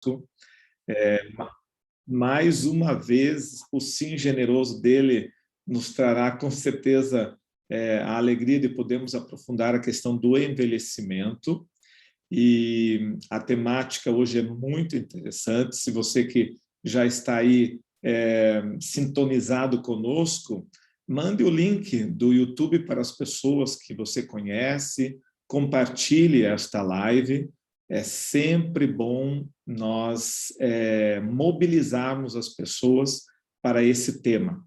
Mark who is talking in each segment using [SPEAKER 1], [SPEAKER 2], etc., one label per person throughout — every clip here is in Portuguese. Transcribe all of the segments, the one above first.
[SPEAKER 1] conosco. Mais uma vez, o sim generoso dele nos trará, com certeza, a alegria de podermos aprofundar a questão do envelhecimento. E a temática hoje é muito interessante. Se você que já está aí sintonizado conosco, mande o link do YouTube para as pessoas que você conhece, compartilhe esta live. É sempre bom nós mobilizarmos as pessoas para esse tema.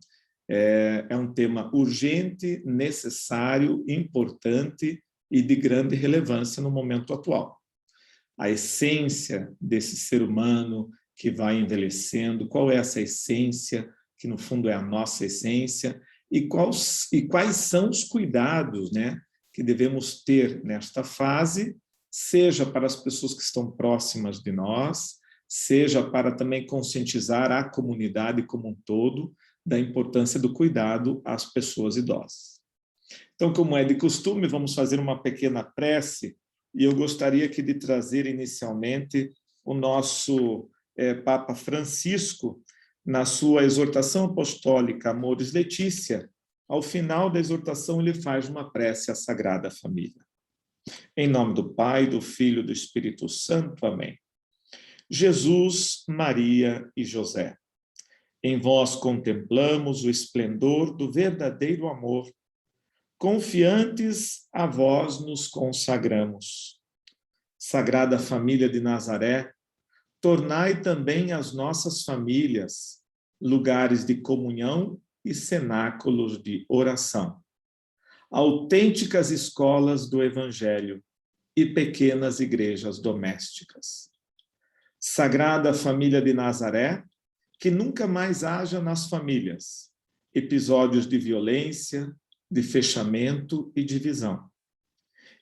[SPEAKER 1] É um tema urgente, necessário, importante e de grande relevância no momento atual. A essência desse ser humano que vai envelhecendo, qual é essa essência, que no fundo é a nossa essência, e quais são os cuidados, né, que devemos ter nesta fase, seja para as pessoas que estão próximas de nós, seja para também conscientizar a comunidade como um todo da importância do cuidado às pessoas idosas. Então, como é de costume, vamos fazer uma pequena prece, e eu gostaria aqui de trazer inicialmente o nosso Papa Francisco, na sua exortação apostólica Amoris Laetitia. Ao final da exortação, ele faz uma prece à Sagrada Família. Em nome do Pai, do Filho e do Espírito Santo. Amém. Jesus, Maria e José, em vós contemplamos o esplendor do verdadeiro amor. Confiantes a vós nos consagramos. Sagrada Família de Nazaré, tornai também as nossas famílias lugares de comunhão e cenáculos de oração, autênticas escolas do Evangelho e pequenas igrejas domésticas. Sagrada Família de Nazaré, que nunca mais haja nas famílias episódios de violência, de fechamento e divisão.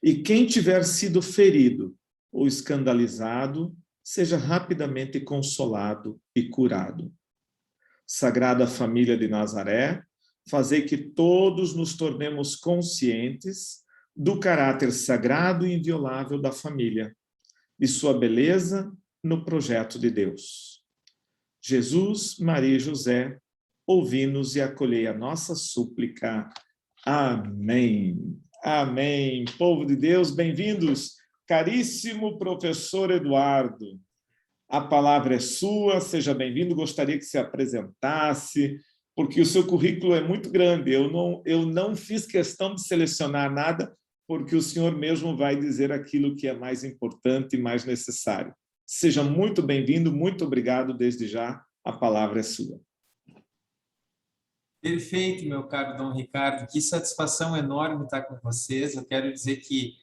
[SPEAKER 1] E quem tiver sido ferido ou escandalizado, seja rapidamente consolado e curado. Sagrada Família de Nazaré, fazei que todos nos tornemos conscientes do caráter sagrado e inviolável da família, e sua beleza no projeto de Deus. Jesus, Maria e José, ouvi-nos e acolhei a nossa súplica. Amém. Amém. Povo de Deus, bem-vindos. Caríssimo professor Eduardo, a palavra é sua, seja bem-vindo. Gostaria que se apresentasse, porque o seu currículo é muito grande. Eu não fiz questão de selecionar nada, porque o senhor mesmo vai dizer aquilo que é mais importante e mais necessário. Seja muito bem-vindo, muito obrigado desde já. A palavra é sua.
[SPEAKER 2] Perfeito, meu caro Dom Ricardo. Que satisfação enorme estar com vocês. Eu quero dizer que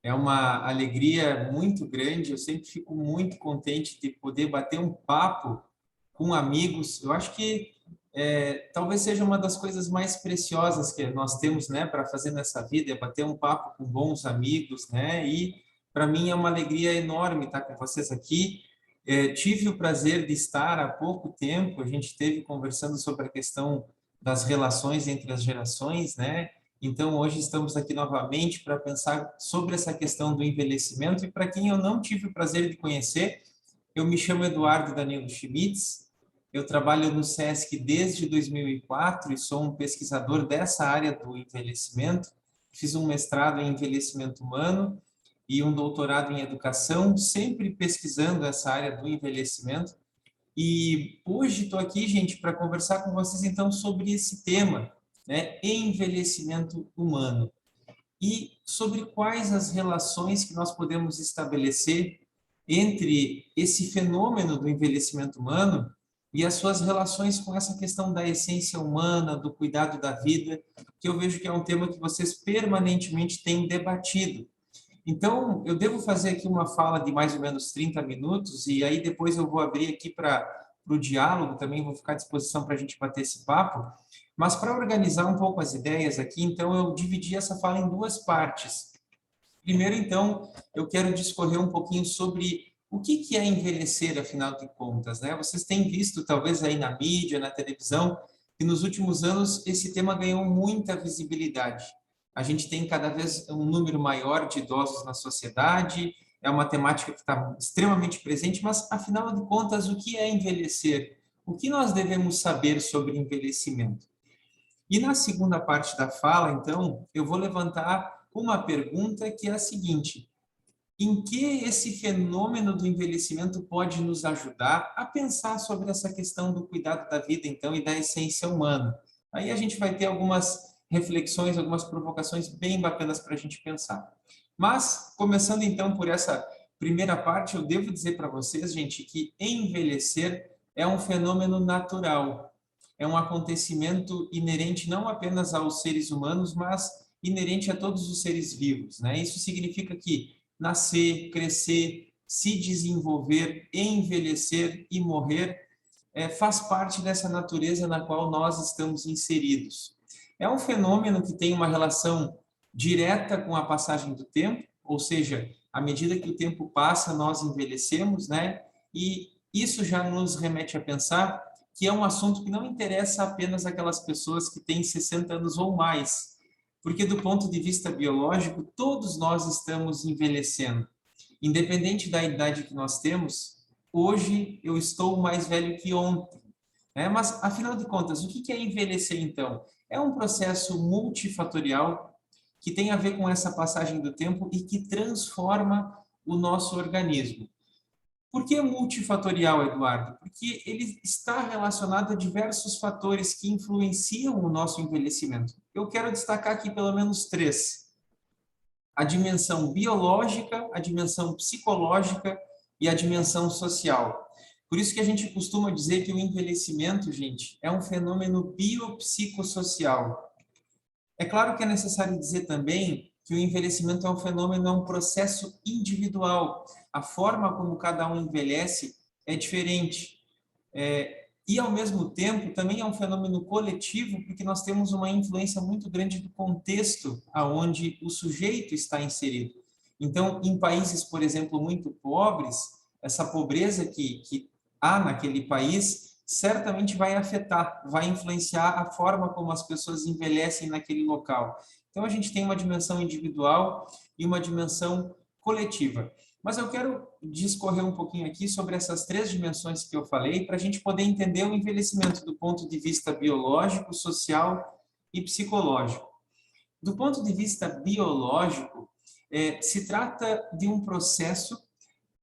[SPEAKER 2] é uma alegria muito grande. Eu sempre fico muito contente de poder bater um papo com amigos. Eu acho que talvez seja uma das coisas mais preciosas que nós temos, né, para fazer nessa vida, é bater um papo com bons amigos, né? E para mim é uma alegria enorme estar com vocês aqui. Tive o prazer de estar há pouco tempo, a gente esteve conversando sobre a questão das relações entre as gerações, né? Então, hoje estamos aqui novamente para pensar sobre essa questão do envelhecimento. E para quem eu não tive o prazer de conhecer, eu me chamo Eduardo Danilo Schmitz, eu trabalho no SESC desde 2004 e sou um pesquisador dessa área do envelhecimento. Fiz um mestrado em envelhecimento humano e um doutorado em educação, sempre pesquisando essa área do envelhecimento. E hoje estou aqui, gente, para conversar com vocês, então, sobre esse tema, né, envelhecimento humano, e sobre quais as relações que nós podemos estabelecer entre esse fenômeno do envelhecimento humano e as suas relações com essa questão da essência humana, do cuidado da vida, que eu vejo que é um tema que vocês permanentemente têm debatido. Então, eu devo fazer aqui uma fala de mais ou menos 30 minutos, e aí depois eu vou abrir aqui para o diálogo, também vou ficar à disposição para a gente bater esse papo. Mas para organizar um pouco as ideias aqui, então eu dividi essa fala em duas partes. Primeiro, então, eu quero discorrer um pouquinho sobre o que é envelhecer, afinal de contas, né? Vocês têm visto, talvez aí na mídia, na televisão, que nos últimos anos esse tema ganhou muita visibilidade. A gente tem cada vez um número maior de idosos na sociedade, é uma temática que está extremamente presente, mas, afinal de contas, o que é envelhecer? O que nós devemos saber sobre envelhecimento? E na segunda parte da fala, então, eu vou levantar uma pergunta que é a seguinte: em que esse fenômeno do envelhecimento pode nos ajudar a pensar sobre essa questão do cuidado da vida, então, e da essência humana? Aí a gente vai ter algumas reflexões, algumas provocações bem bacanas para a gente pensar. Mas, começando então por essa primeira parte, eu devo dizer para vocês, gente, que envelhecer é um fenômeno natural, é um acontecimento inerente não apenas aos seres humanos, mas inerente a todos os seres vivos, né? Isso significa que nascer, crescer, se desenvolver, envelhecer e morrer faz parte dessa natureza na qual nós estamos inseridos. É um fenômeno que tem uma relação direta com a passagem do tempo, ou seja, à medida que o tempo passa, nós envelhecemos, né? E isso já nos remete a pensar que é um assunto que não interessa apenas aquelas pessoas que têm 60 anos ou mais, porque do ponto de vista biológico, todos nós estamos envelhecendo. Independente da idade que nós temos, hoje eu estou mais velho que ontem, né? Mas, afinal de contas, o que é envelhecer, então? É um processo multifatorial que tem a ver com essa passagem do tempo e que transforma o nosso organismo. Por que multifatorial, Eduardo? Porque ele está relacionado a diversos fatores que influenciam o nosso envelhecimento. Eu quero destacar aqui pelo menos três: a dimensão biológica, a dimensão psicológica e a dimensão social. Por isso que a gente costuma dizer que o envelhecimento, gente, é um fenômeno biopsicossocial. É claro que é necessário dizer também que o envelhecimento é um fenômeno, é um processo individual. A forma como cada um envelhece é diferente. E, ao mesmo tempo, também é um fenômeno coletivo, porque nós temos uma influência muito grande do contexto aonde o sujeito está inserido. Então, em países, por exemplo, muito pobres, essa pobreza que há naquele país certamente vai afetar, vai influenciar a forma como as pessoas envelhecem naquele local. Então, a gente tem uma dimensão individual e uma dimensão coletiva. Mas eu quero discorrer um pouquinho aqui sobre essas três dimensões que eu falei, para a gente poder entender o envelhecimento do ponto de vista biológico, social e psicológico. Do ponto de vista biológico, se trata de um processo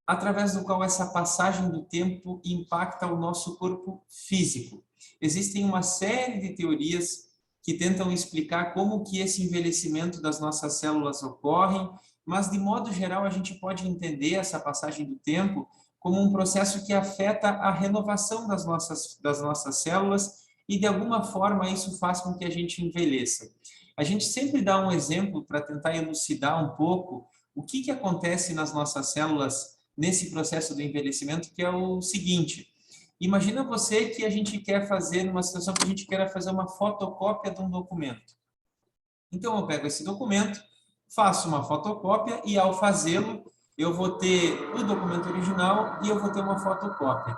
[SPEAKER 2] através do qual essa passagem do tempo impacta o nosso corpo físico. Existem uma série de teorias que tentam explicar como que esse envelhecimento das nossas células ocorre, mas, de modo geral, a gente pode entender essa passagem do tempo como um processo que afeta a renovação das nossas células e, de alguma forma, isso faz com que a gente envelheça. A gente sempre dá um exemplo para tentar elucidar um pouco o que acontece nas nossas células nesse processo do envelhecimento, que é o seguinte: imagina você que a gente quer fazer, numa situação que a gente quer fazer uma fotocópia de um documento. Então, eu pego esse documento, faço uma fotocópia e, ao fazê-lo, eu vou ter o documento original e eu vou ter uma fotocópia.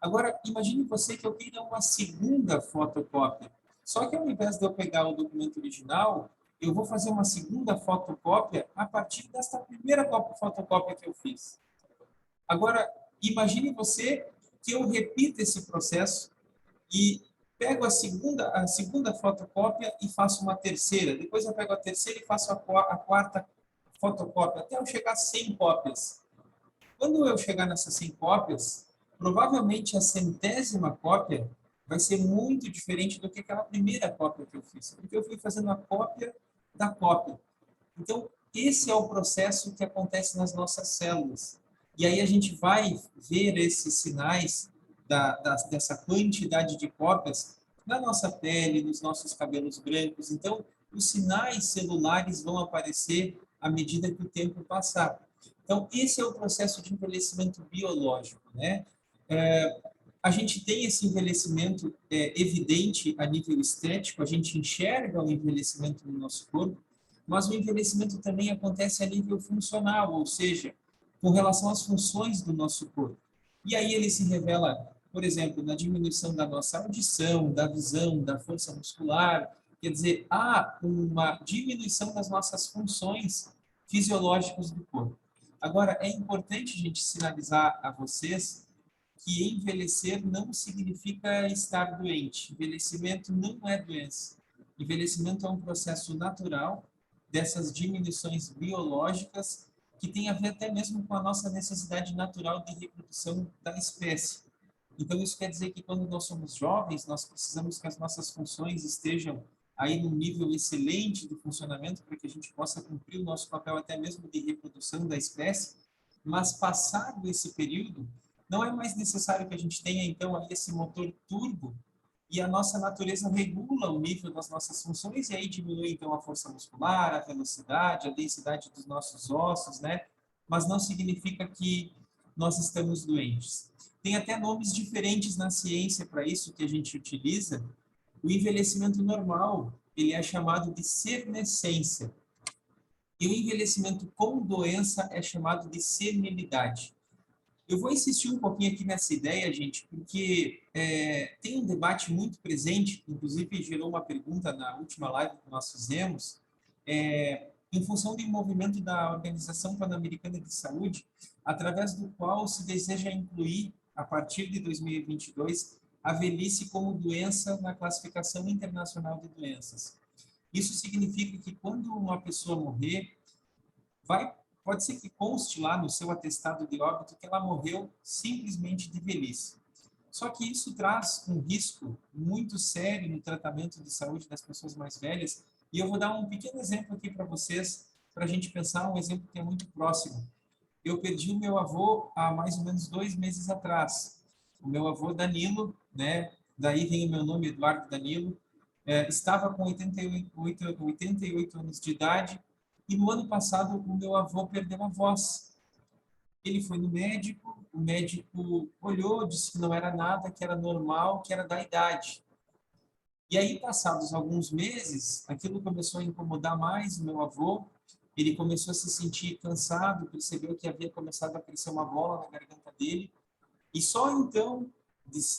[SPEAKER 2] Agora, imagine você que eu queira uma segunda fotocópia. Só que, ao invés de eu pegar o documento original, eu vou fazer uma segunda fotocópia a partir dessa primeira fotocópia que eu fiz. Agora, imagine você que eu repita esse processo e pego a segunda fotocópia e faço uma terceira. Depois eu pego a terceira e faço a quarta fotocópia, até eu chegar a 100 cópias. Quando eu chegar nessas 100 cópias, provavelmente a 100ª cópia vai ser muito diferente do que aquela primeira cópia que eu fiz, porque eu fui fazendo a cópia da cópia. Então, esse é o processo que acontece nas nossas células. E aí a gente vai ver esses sinais dessa quantidade de cópias na nossa pele, nos nossos cabelos brancos. Então, os sinais celulares vão aparecer à medida que o tempo passar. Então, esse é o processo de envelhecimento biológico, né? A gente tem esse envelhecimento evidente a nível estético, a gente enxerga o envelhecimento no nosso corpo, mas o envelhecimento também acontece a nível funcional, ou seja, com relação às funções do nosso corpo. E aí ele se revela, por exemplo, na diminuição da nossa audição, da visão, da força muscular. Quer dizer, há uma diminuição das nossas funções fisiológicas do corpo. Agora, é importante a gente sinalizar a vocês que envelhecer não significa estar doente. Envelhecimento não é doença. Envelhecimento é um processo natural dessas diminuições biológicas que tem a ver até mesmo com a nossa necessidade natural de reprodução da espécie. Então, isso quer dizer que quando nós somos jovens, nós precisamos que as nossas funções estejam aí num nível excelente de funcionamento para que a gente possa cumprir o nosso papel até mesmo de reprodução da espécie, mas passado esse período, não é mais necessário que a gente tenha, então, aí esse motor turbo e a nossa natureza regula o nível das nossas funções e aí diminui, então, a força muscular, a velocidade, a densidade dos nossos ossos, né? Mas não significa que nós estamos doentes. Tem até nomes diferentes na ciência para isso que a gente utiliza. O envelhecimento normal, ele é chamado de senescência. E o envelhecimento com doença é chamado de senilidade. Eu vou insistir um pouquinho aqui nessa ideia, gente, porque tem um debate muito presente, inclusive gerou uma pergunta na última live que nós fizemos, em função do movimento da Organização Pan-Americana de Saúde, através do qual se deseja incluir, a partir de 2022, a velhice como doença na classificação internacional de doenças. Isso significa que quando uma pessoa morrer, pode ser que conste lá no seu atestado de óbito que ela morreu simplesmente de velhice. Só que isso traz um risco muito sério no tratamento de saúde das pessoas mais velhas. E eu vou dar um pequeno exemplo aqui para vocês, para a gente pensar, um exemplo que é muito próximo. Eu perdi o meu avô há mais ou menos 2 meses atrás. O meu avô Danilo, né? Daí vem o meu nome, Eduardo Danilo, estava com 88 anos de idade e no ano passado o meu avô perdeu a voz. Ele foi no médico, o médico olhou, disse que não era nada, que era normal, que era da idade. E aí, passados alguns meses, aquilo começou a incomodar mais o meu avô, ele começou a se sentir cansado, percebeu que havia começado a crescer uma bola na garganta dele, e só então,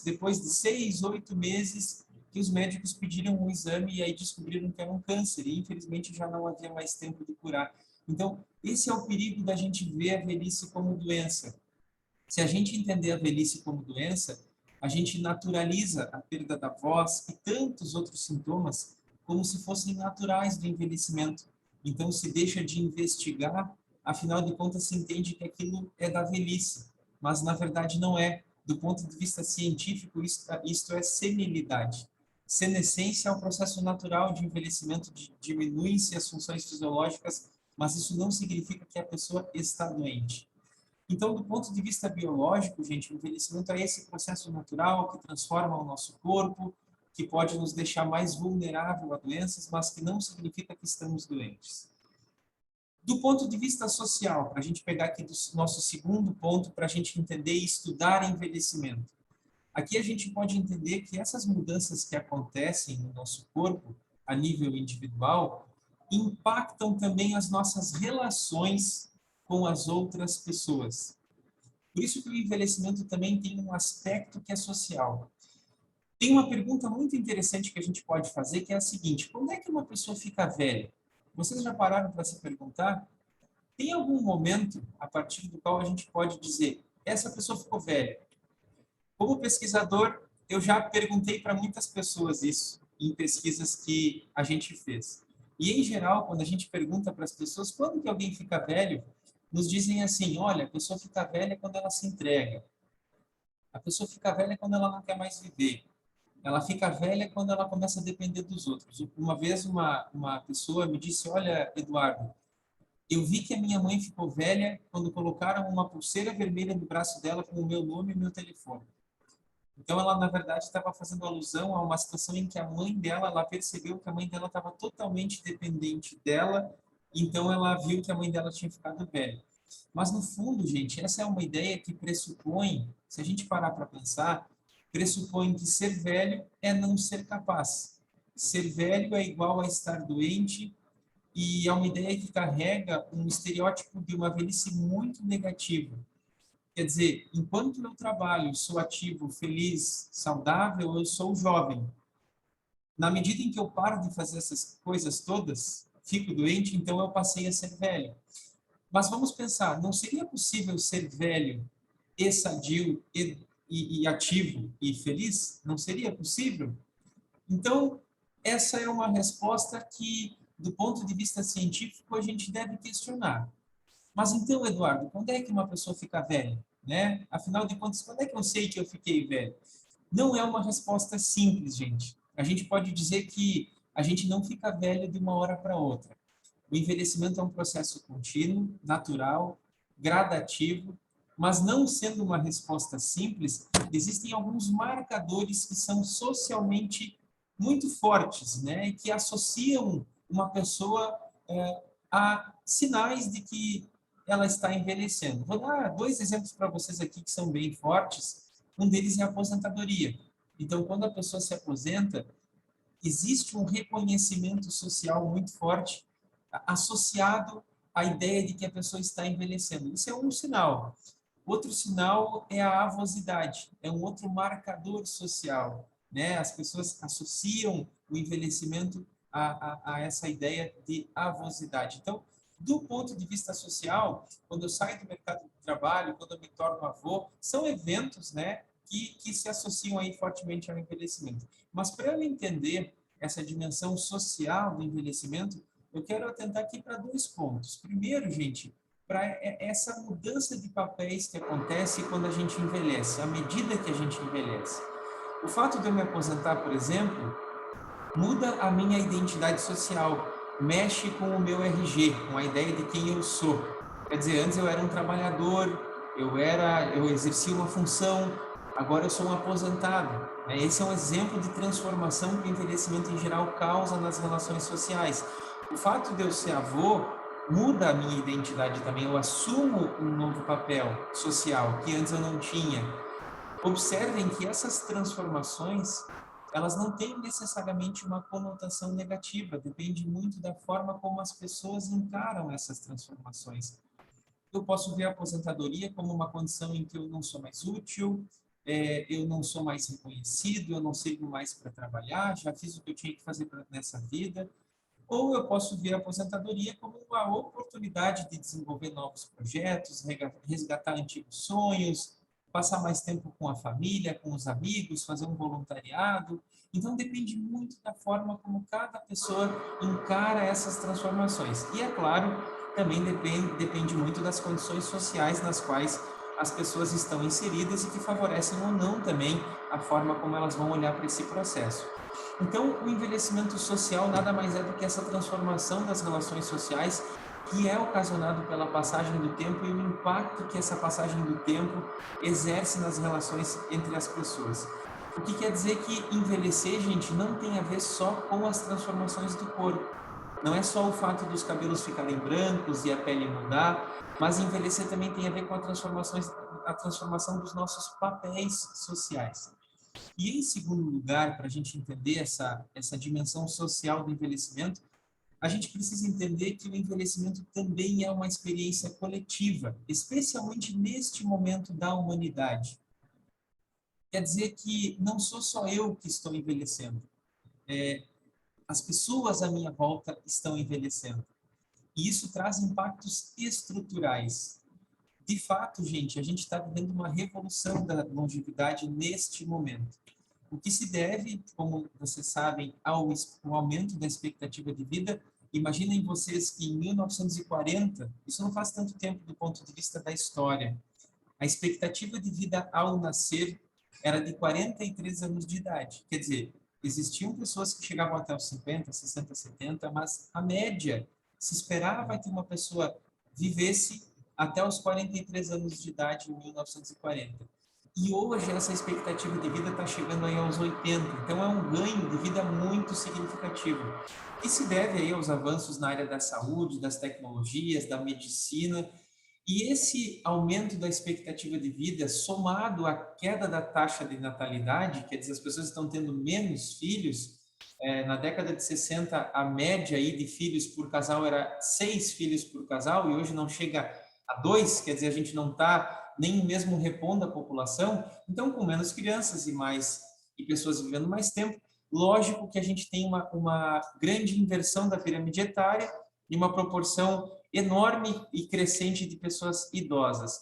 [SPEAKER 2] depois de 6, 8 meses, que os médicos pediram um exame e aí descobriram que era um câncer, e infelizmente já não havia mais tempo de curar. Então, esse é o perigo da gente ver a velhice como doença. Se a gente entender a velhice como doença, a gente naturaliza a perda da voz e tantos outros sintomas como se fossem naturais do envelhecimento. Então, se deixa de investigar, afinal de contas, se entende que aquilo é da velhice, mas na verdade não é. Do ponto de vista científico, isto é senilidade. Senescência é um processo natural de envelhecimento, diminuem-se as funções fisiológicas, mas isso não significa que a pessoa está doente. Então, do ponto de vista biológico, gente, o envelhecimento é esse processo natural que transforma o nosso corpo, que pode nos deixar mais vulnerável a doenças, mas que não significa que estamos doentes. Do ponto de vista social, para a gente pegar aqui do nosso segundo ponto, para a gente entender e estudar envelhecimento. Aqui a gente pode entender que essas mudanças que acontecem no nosso corpo, a nível individual, impactam também as nossas relações com as outras pessoas. Por isso que o envelhecimento também tem um aspecto que é social. Tem uma pergunta muito interessante que a gente pode fazer, que é a seguinte: quando é que uma pessoa fica velha? Vocês já pararam para se perguntar? Tem algum momento a partir do qual a gente pode dizer, essa pessoa ficou velha? Como pesquisador, eu já perguntei para muitas pessoas isso, em pesquisas que a gente fez. E, em geral, quando a gente pergunta para as pessoas quando que alguém fica velho, nos dizem assim, olha, a pessoa fica velha quando ela se entrega. A pessoa fica velha quando ela não quer mais viver. Ela fica velha quando ela começa a depender dos outros. Uma vez uma pessoa me disse, olha, Eduardo, eu vi que a minha mãe ficou velha quando colocaram uma pulseira vermelha no braço dela com o meu nome e meu telefone. Então, ela, na verdade, estava fazendo alusão a uma situação em que a mãe dela, ela percebeu que a mãe dela estava totalmente dependente dela, então ela viu que a mãe dela tinha ficado velha. Mas, no fundo, gente, essa é uma ideia que pressupõe, se a gente parar para pensar, pressupõe que ser velho é não ser capaz. Ser velho é igual a estar doente e é uma ideia que carrega um estereótipo de uma velhice muito negativo. Quer dizer, enquanto eu trabalho, sou ativo, feliz, saudável, eu sou jovem. Na medida em que eu paro de fazer essas coisas todas, fico doente, então eu passei a ser velho. Mas vamos pensar, não seria possível ser velho e sadio e ativo e feliz? Não seria possível? Então, essa é uma resposta que, do ponto de vista científico, a gente deve questionar. Mas então, Eduardo, quando é que uma pessoa fica velha? Né? Afinal de contas, quando é que eu sei que eu fiquei velho? Não é uma resposta simples, gente. A gente pode dizer que a gente não fica velho de uma hora para outra. O envelhecimento é um processo contínuo, natural, gradativo, mas não sendo uma resposta simples, existem alguns marcadores que são socialmente muito fortes, né, e que associam uma pessoa a sinais de que ela está envelhecendo. Vou dar dois exemplos para vocês aqui que são bem fortes. Um deles é a aposentadoria. Então, quando a pessoa se aposenta, existe um reconhecimento social muito forte associado à ideia de que a pessoa está envelhecendo. Isso é um sinal. Outro sinal é a avosidade, é um outro marcador social, né? As pessoas associam o envelhecimento a essa ideia de avosidade. Então, do ponto de vista social, quando eu saio do mercado de trabalho, quando eu me torno avô, são eventos, né, que se associam aí fortemente ao envelhecimento. Mas para eu entender essa dimensão social do envelhecimento, eu quero atentar aqui para dois pontos. Primeiro, gente, para essa mudança de papéis que acontece quando a gente envelhece, à medida que a gente envelhece. O fato de eu me aposentar, por exemplo, muda a minha identidade social, mexe com o meu RG, com a ideia de quem eu sou. Quer dizer, antes eu era um trabalhador, eu exercia uma função, agora eu sou um aposentado. Esse é um exemplo de transformação que o envelhecimento em geral causa nas relações sociais. O fato de eu ser avô muda a minha identidade também, eu assumo um novo papel social que antes eu não tinha. Observem que essas transformações, elas não têm necessariamente uma conotação negativa, depende muito da forma como as pessoas encaram essas transformações. Eu posso ver a aposentadoria como uma condição em que eu não sou mais útil, eu não sou mais reconhecido, eu não sirvo mais para trabalhar, já fiz o que eu tinha que fazer nessa vida. Ou eu posso ver a aposentadoria como uma oportunidade de desenvolver novos projetos, resgatar antigos sonhos, passar mais tempo com a família, com os amigos, fazer um voluntariado. Então, depende muito da forma como cada pessoa encara essas transformações. E, é claro, também depende muito das condições sociais nas quais as pessoas estão inseridas e que favorecem ou não também a forma como elas vão olhar para esse processo. Então, o envelhecimento social nada mais é do que essa transformação das relações sociais que é ocasionado pela passagem do tempo e o impacto que essa passagem do tempo exerce nas relações entre as pessoas. O que quer dizer que envelhecer, gente, não tem a ver só com as transformações do corpo. Não é só o fato dos cabelos ficarem brancos e a pele mudar, mas envelhecer também tem a ver com a transformação dos nossos papéis sociais. E, em segundo lugar, para a gente entender essa dimensão social do envelhecimento, a gente precisa entender que o envelhecimento também é uma experiência coletiva, especialmente neste momento da humanidade. Quer dizer que não sou só eu que estou envelhecendo, as pessoas à minha volta estão envelhecendo. E isso traz impactos estruturais. De fato, gente, a gente está vivendo uma revolução da longevidade neste momento. O que se deve, como vocês sabem, ao aumento da expectativa de vida. Imaginem vocês que em 1940, isso não faz tanto tempo do ponto de vista da história, a expectativa de vida ao nascer era de 43 anos de idade. Quer dizer, existiam pessoas que chegavam até os 50, 60, 70, mas a média se esperava que uma pessoa vivesse até os 43 anos de idade em 1940. E hoje essa expectativa de vida está chegando aí aos 80, então é um ganho de vida muito significativo. E se deve aí aos avanços na área da saúde, das tecnologias, da medicina, e esse aumento da expectativa de vida, somado à queda da taxa de natalidade, quer dizer, as pessoas estão tendo menos filhos, na década de 60, a média aí de filhos por casal era 6 filhos por casal, e hoje não chega a 2, quer dizer, a gente não está nem mesmo repondo a população, então com menos crianças e pessoas vivendo mais tempo, lógico que a gente tem uma grande inversão da pirâmide etária e uma proporção enorme e crescente de pessoas idosas.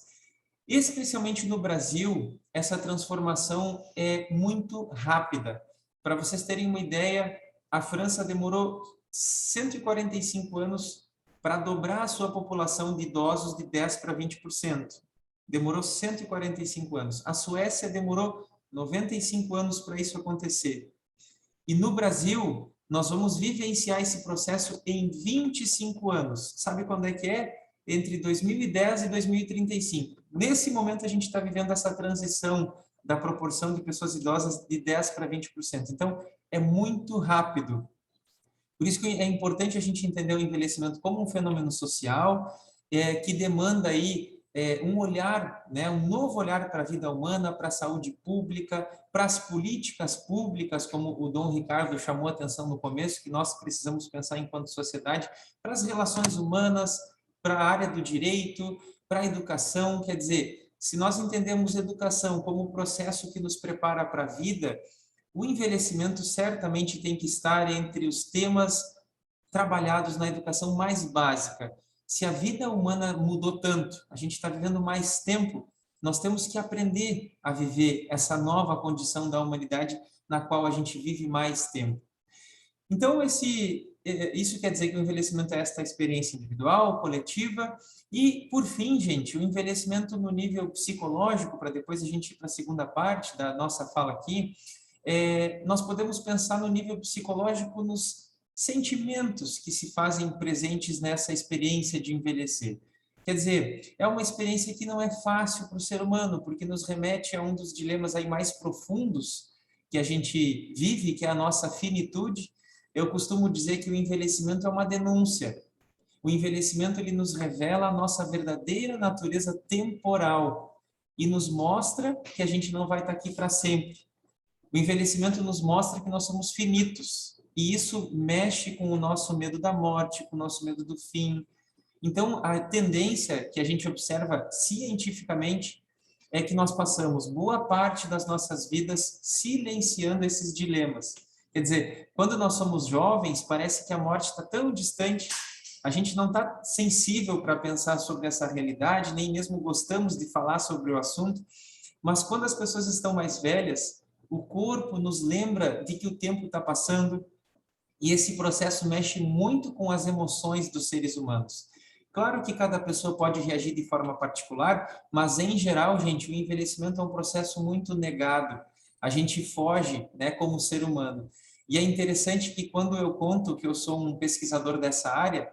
[SPEAKER 2] Especialmente no Brasil, essa transformação é muito rápida. Para vocês terem uma ideia, a França demorou 145 anos para dobrar a sua população de idosos de 10 para 20%. Demorou 145 anos. A Suécia demorou 95 anos para isso acontecer. E no Brasil, nós vamos vivenciar esse processo em 25 anos. Sabe quando é que é? Entre 2010 e 2035. Nesse momento, a gente está vivendo essa transição da proporção de pessoas idosas de 10 para 20%. Então, é muito rápido. Por isso que é importante a gente entender o envelhecimento como um fenômeno social que demanda aí um olhar, né, um novo olhar para a vida humana, para a saúde pública, para as políticas públicas, como o Dom Ricardo chamou a atenção no começo, que nós precisamos pensar enquanto sociedade, para as relações humanas, para a área do direito, para a educação. Quer dizer, se nós entendemos educação como um processo que nos prepara para a vida, o envelhecimento certamente tem que estar entre os temas trabalhados na educação mais básica. Se a vida humana mudou tanto, a gente está vivendo mais tempo, nós temos que aprender a viver essa nova condição da humanidade na qual a gente vive mais tempo. Então, isso quer dizer que o envelhecimento é esta experiência individual, coletiva, e, por fim, gente, o envelhecimento no nível psicológico, para depois a gente ir para a segunda parte da nossa fala aqui, nós podemos pensar no nível psicológico nos sentimentos que se fazem presentes nessa experiência de envelhecer. Quer dizer, é uma experiência que não é fácil para o ser humano, porque nos remete a um dos dilemas aí mais profundos que a gente vive, que é a nossa finitude. Eu costumo dizer que o envelhecimento é uma denúncia. O envelhecimento ele nos revela a nossa verdadeira natureza temporal e nos mostra que a gente não vai estar aqui para sempre. O envelhecimento nos mostra que nós somos finitos, e isso mexe com o nosso medo da morte, com o nosso medo do fim. Então, a tendência que a gente observa cientificamente é que nós passamos boa parte das nossas vidas silenciando esses dilemas. Quer dizer, quando nós somos jovens, parece que a morte está tão distante, a gente não está sensível para pensar sobre essa realidade, nem mesmo gostamos de falar sobre o assunto, mas quando as pessoas estão mais velhas, o corpo nos lembra de que o tempo está passando e esse processo mexe muito com as emoções dos seres humanos. Claro que cada pessoa pode reagir de forma particular, mas em geral, gente, o envelhecimento é um processo muito negado. A gente foge, né, como ser humano. E é interessante que quando eu conto que eu sou um pesquisador dessa área,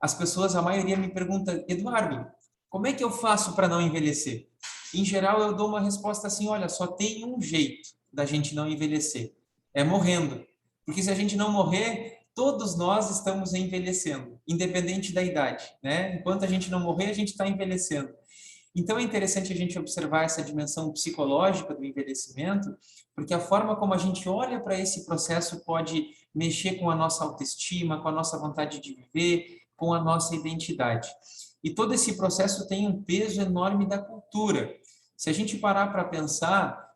[SPEAKER 2] as pessoas, a maioria me pergunta, Eduardo, como é que eu faço para não envelhecer? Em geral, eu dou uma resposta assim, olha, só tem um jeito da gente não envelhecer, é morrendo. Porque se a gente não morrer, todos nós estamos envelhecendo, independente da idade, né? Enquanto a gente não morrer, a gente está envelhecendo. Então é interessante a gente observar essa dimensão psicológica do envelhecimento, porque a forma como a gente olha para esse processo pode mexer com a nossa autoestima, com a nossa vontade de viver, com a nossa identidade. E todo esse processo tem um peso enorme da cultura. Se a gente parar para pensar,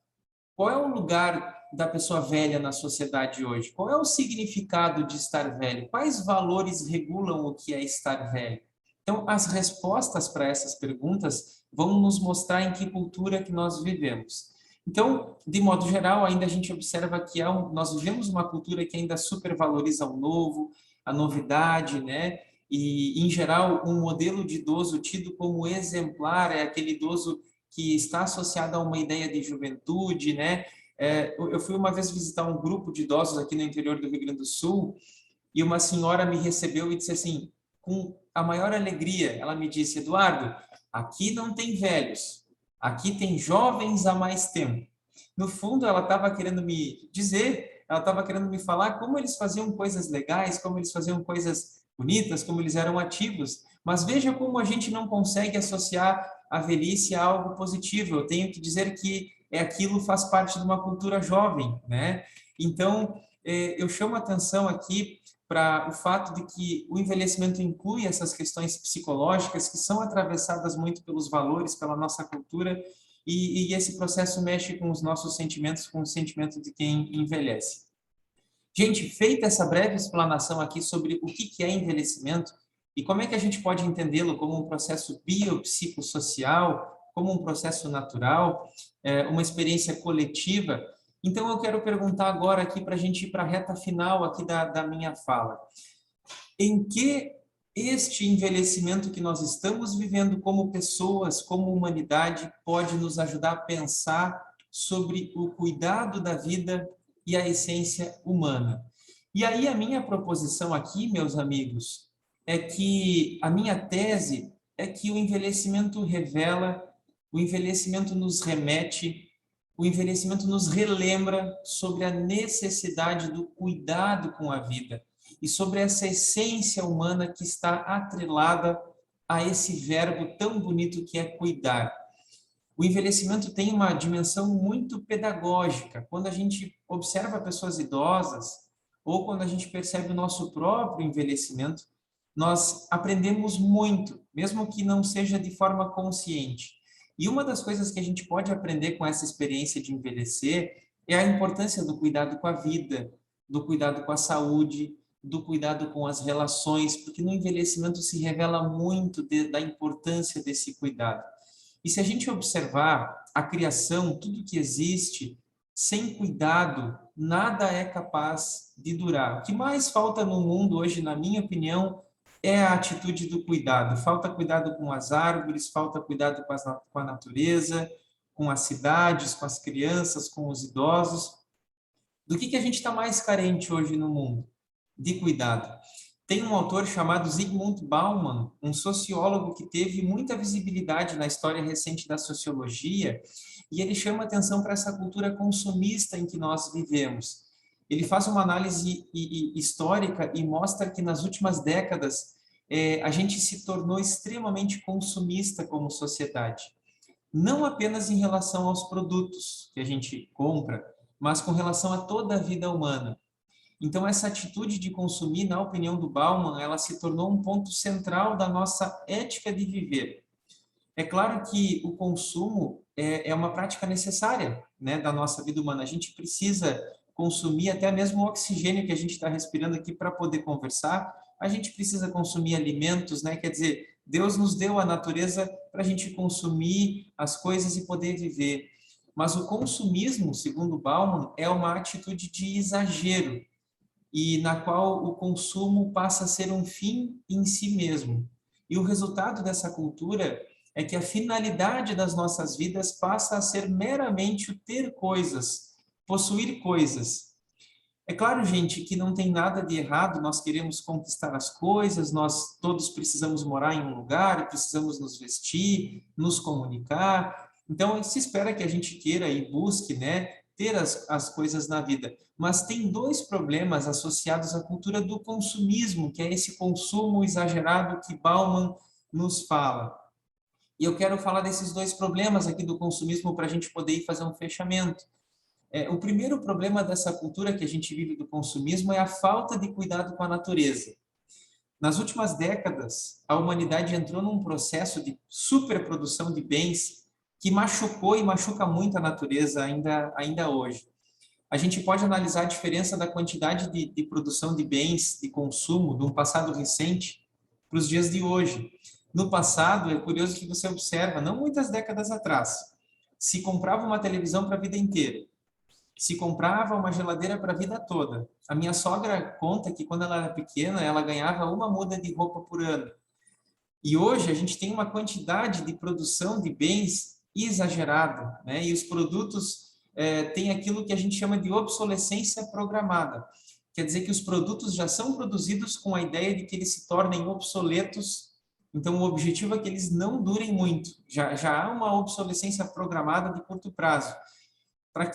[SPEAKER 2] qual é o lugar da pessoa velha na sociedade hoje? Qual é o significado de estar velho? Quais valores regulam o que é estar velho? Então, as respostas para essas perguntas vão nos mostrar em que cultura que nós vivemos. Então, de modo geral, ainda a gente observa que nós vivemos uma cultura que ainda supervaloriza o novo, a novidade, né? E, em geral, um modelo de idoso tido como exemplar é aquele idoso que está associado a uma ideia de juventude, né? Eu fui uma vez visitar um grupo de idosos aqui no interior do Rio Grande do Sul e uma senhora me recebeu e disse assim, com a maior alegria, ela me disse, Eduardo, aqui não tem velhos, aqui tem jovens há mais tempo. No fundo, ela estava querendo me dizer, ela estava querendo me falar como eles faziam coisas legais, como eles faziam coisas bonitas, como eles eram ativos, mas veja como a gente não consegue associar a velhice a algo positivo. Eu tenho que dizer que aquilo faz parte de uma cultura jovem, né? Então, eu chamo a atenção aqui para o fato de que o envelhecimento inclui essas questões psicológicas que são atravessadas muito pelos valores, pela nossa cultura, e esse processo mexe com os nossos sentimentos, com o sentimento de quem envelhece. Gente, feita essa breve explanação aqui sobre o que é envelhecimento, E como é que a gente pode entendê-lo como um processo biopsicossocial, como um processo natural, uma experiência coletiva? Então, eu quero perguntar agora aqui para a gente ir para a reta final aqui da minha fala. Em que este envelhecimento que nós estamos vivendo como pessoas, como humanidade, pode nos ajudar a pensar sobre o cuidado da vida e a essência humana? E aí a minha proposição aqui, meus amigos, é que a minha tese é que o envelhecimento revela, o envelhecimento nos remete, o envelhecimento nos relembra sobre a necessidade do cuidado com a vida e sobre essa essência humana que está atrelada a esse verbo tão bonito que é cuidar. O envelhecimento tem uma dimensão muito pedagógica. Quando a gente observa pessoas idosas ou quando a gente percebe o nosso próprio envelhecimento, nós aprendemos muito, mesmo que não seja de forma consciente. E uma das coisas que a gente pode aprender com essa experiência de envelhecer é a importância do cuidado com a vida, do cuidado com a saúde, do cuidado com as relações, porque no envelhecimento se revela muito da importância desse cuidado. E se a gente observar a criação, tudo que existe, sem cuidado, nada é capaz de durar. O que mais falta no mundo hoje, na minha opinião, é a atitude do cuidado. Falta cuidado com as árvores, falta cuidado com a natureza, com as cidades, com as crianças, com os idosos. Do que a gente está mais carente hoje no mundo? De cuidado. Tem um autor chamado Zygmunt Bauman, um sociólogo que teve muita visibilidade na história recente da sociologia, e ele chama atenção para essa cultura consumista em que nós vivemos. Ele faz uma análise histórica e mostra que nas últimas décadas a gente se tornou extremamente consumista como sociedade. Não apenas em relação aos produtos que a gente compra, mas com relação a toda a vida humana. Então, essa atitude de consumir, na opinião do Bauman, ela se tornou um ponto central da nossa ética de viver. É claro que o consumo é uma prática necessária, né, da nossa vida humana. A gente precisa consumir até mesmo o oxigênio que a gente está respirando aqui para poder conversar. A gente precisa consumir alimentos, né? Quer dizer, Deus nos deu a natureza para a gente consumir as coisas e poder viver. Mas o consumismo, segundo Bauman, é uma atitude de exagero, e na qual o consumo passa a ser um fim em si mesmo. E o resultado dessa cultura é que a finalidade das nossas vidas passa a ser meramente o ter coisas, possuir coisas. É claro, gente, que não tem nada de errado, nós queremos conquistar as coisas, nós todos precisamos morar em um lugar, precisamos nos vestir, nos comunicar. Então, se espera que a gente queira e busque, né, ter as coisas na vida. Mas tem dois problemas associados à cultura do consumismo, que é esse consumo exagerado que Bauman nos fala. E eu quero falar desses dois problemas aqui do consumismo para a gente poder ir fazer um fechamento. O primeiro problema dessa cultura que a gente vive do consumismo é a falta de cuidado com a natureza. Nas últimas décadas, a humanidade entrou num processo de superprodução de bens que machucou e machuca muito a natureza ainda hoje. A gente pode analisar a diferença da quantidade de produção de bens, de consumo, de um passado recente para os dias de hoje. No passado, é curioso que você observa, não muitas décadas atrás, se comprava uma televisão para a vida inteira, se comprava uma geladeira para a vida toda. A minha sogra conta que quando ela era pequena, ela ganhava uma muda de roupa por ano. E hoje a gente tem uma quantidade de produção de bens exagerada, né? E os produtos têm aquilo que a gente chama de obsolescência programada. Quer dizer que os produtos já são produzidos com a ideia de que eles se tornem obsoletos. Então, o objetivo é que eles não durem muito. Já há uma obsolescência programada de curto prazo,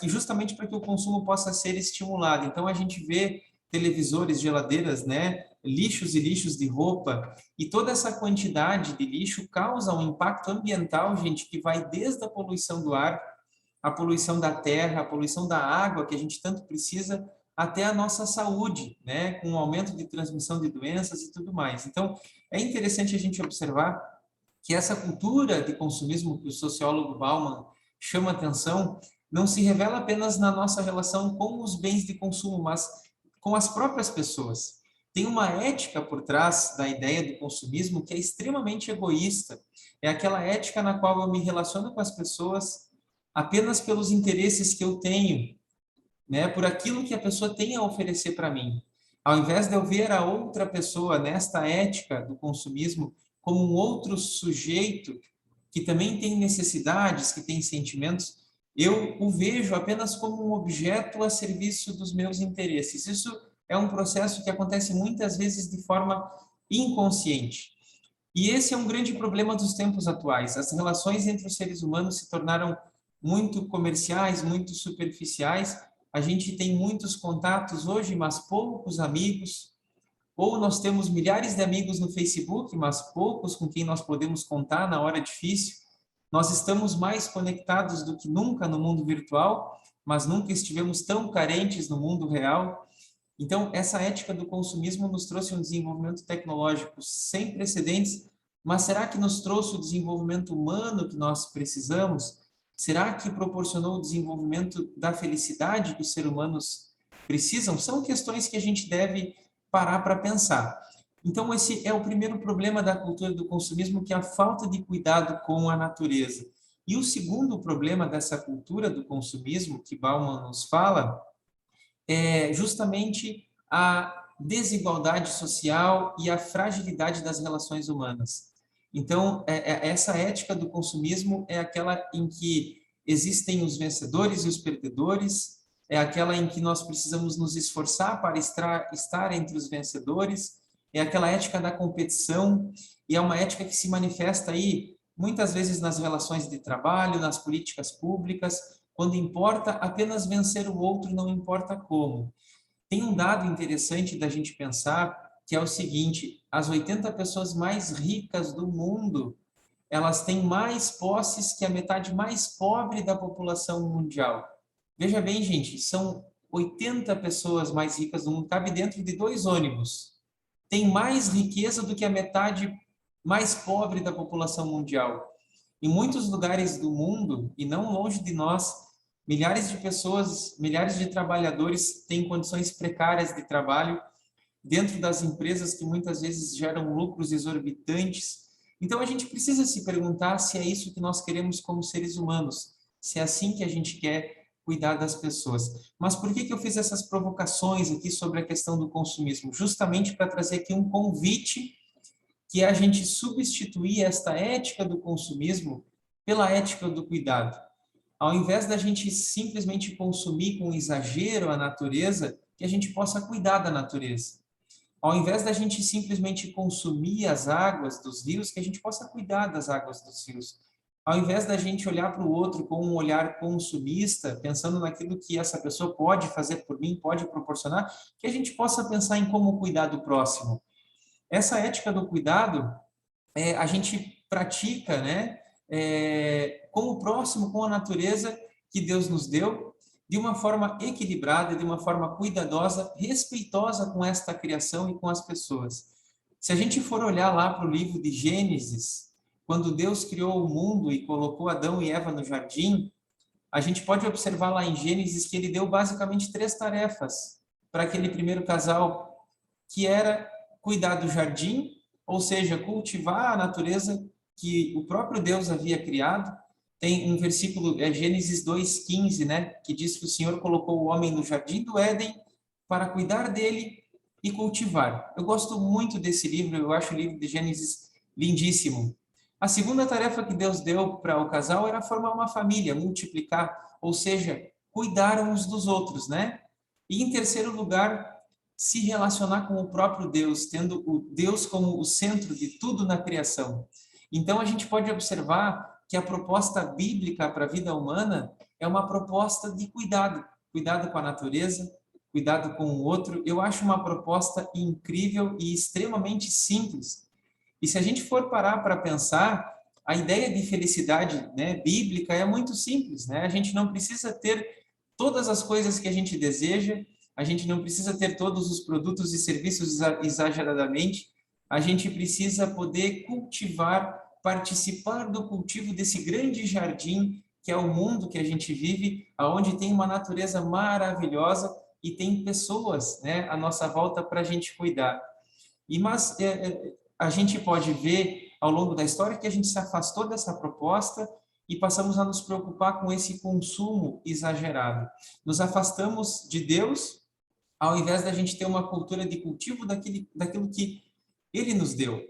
[SPEAKER 2] justamente para que o consumo possa ser estimulado. Então, a gente vê televisores, geladeiras, né, lixos e lixos de roupa, e toda essa quantidade de lixo causa um impacto ambiental, gente, que vai desde a poluição do ar, a poluição da terra, a poluição da água, que a gente tanto precisa, até a nossa saúde, né, com o aumento de transmissão de doenças e tudo mais. Então, é interessante a gente observar que essa cultura de consumismo que o sociólogo Bauman chama atenção não se revela apenas na nossa relação com os bens de consumo, mas com as próprias pessoas. tem uma ética por trás da ideia do consumismo que é extremamente egoísta. É aquela ética na qual eu me relaciono com as pessoas apenas pelos interesses que eu tenho, né? Por aquilo que a pessoa tem a oferecer para mim. Ao invés de eu ver a outra pessoa nesta ética do consumismo como um outro sujeito que também tem necessidades, que tem sentimentos, eu o vejo apenas como um objeto a serviço dos meus interesses. Isso é um processo que acontece muitas vezes de forma inconsciente. E esse é um grande problema dos tempos atuais. As relações entre os seres humanos se tornaram muito comerciais, muito superficiais. A gente tem muitos contatos hoje, mas poucos amigos. Ou nós temos milhares de amigos no Facebook, mas poucos com quem nós podemos contar na hora difícil. Nós estamos mais conectados do que nunca no mundo virtual, mas nunca estivemos tão carentes no mundo real. Então, essa ética do consumismo nos trouxe um desenvolvimento tecnológico sem precedentes, mas será que nos trouxe o desenvolvimento humano que nós precisamos? Será que proporcionou o desenvolvimento da felicidade que os seres humanos precisam? São questões que a gente deve parar para pensar. Então, esse é o primeiro problema da cultura do consumismo, que é a falta de cuidado com a natureza. E o segundo problema dessa cultura do consumismo, que Bauman nos fala, é justamente a desigualdade social e a fragilidade das relações humanas. Então, essa ética do consumismo é aquela em que existem os vencedores e os perdedores, é aquela em que nós precisamos nos esforçar para estar entre os vencedores, é aquela ética da competição, e é uma ética que se manifesta aí muitas vezes nas relações de trabalho, nas políticas públicas, quando importa apenas vencer o outro, não importa como. Tem um dado interessante da gente pensar, que é o seguinte: as 80 pessoas mais ricas do mundo, elas têm mais posses que a metade mais pobre da população mundial. Veja bem, gente, são 80 pessoas mais ricas do mundo, cabe dentro de 2 ônibus. Tem mais riqueza do que a metade mais pobre da população mundial. Em muitos lugares do mundo, e não longe de nós, milhares de pessoas, milhares de trabalhadores têm condições precárias de trabalho dentro das empresas que muitas vezes geram lucros exorbitantes. Então a gente precisa se perguntar se é isso que nós queremos como seres humanos, se é assim que a gente quer cuidar das pessoas. Mas por que eu fiz essas provocações aqui sobre a questão do consumismo? Justamente para trazer aqui um convite, que é a gente substituir esta ética do consumismo pela ética do cuidado. Ao invés da gente simplesmente consumir com exagero a natureza, que a gente possa cuidar da natureza. Ao invés da gente simplesmente consumir as águas dos rios, que a gente possa cuidar das águas dos rios. Ao invés da gente olhar para o outro com um olhar consumista, pensando naquilo que essa pessoa pode fazer por mim, pode proporcionar, que a gente possa pensar em como cuidar do próximo. Essa ética do cuidado, a gente pratica, né, com o próximo, com a natureza que Deus nos deu, de uma forma equilibrada, de uma forma cuidadosa, respeitosa com esta criação e com as pessoas. Se a gente for olhar lá para o livro de Gênesis, quando Deus criou o mundo e colocou Adão e Eva no jardim, a gente pode observar lá em Gênesis que ele deu basicamente 3 tarefas para aquele primeiro casal, que era cuidar do jardim, ou seja, cultivar a natureza que o próprio Deus havia criado. Tem um versículo, Gênesis 2:15, né, que diz que o Senhor colocou o homem no jardim do Éden para cuidar dele e cultivar. Eu gosto muito desse livro, eu acho o livro de Gênesis lindíssimo. A segunda tarefa que Deus deu para o casal era formar uma família, multiplicar, ou seja, cuidar uns dos outros, né? E em terceiro lugar, se relacionar com o próprio Deus, tendo o Deus como o centro de tudo na criação. Então a gente pode observar que a proposta bíblica para a vida humana é uma proposta de cuidado, cuidado com a natureza, cuidado com o outro. Eu acho uma proposta incrível e extremamente simples. E se a gente for parar para pensar, a ideia de felicidade, né, bíblica é muito simples, né? A gente não precisa ter todas as coisas que a gente deseja, a gente não precisa ter todos os produtos e serviços exageradamente, a gente precisa poder cultivar, participar do cultivo desse grande jardim que é o mundo que a gente vive, aonde tem uma natureza maravilhosa e tem pessoas, né, à nossa volta para a gente cuidar. Mas a gente pode ver ao longo da história que a gente se afastou dessa proposta e passamos a nos preocupar com esse consumo exagerado. Nos afastamos de Deus, ao invés da gente ter uma cultura de cultivo daquilo que Ele nos deu.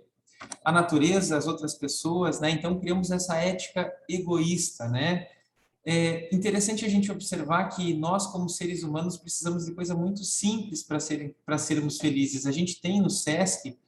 [SPEAKER 2] A natureza, as outras pessoas, né? Então criamos essa ética egoísta, né? É interessante a gente observar que nós, como seres humanos, precisamos de coisa muito simples para sermos felizes. A gente tem no SESC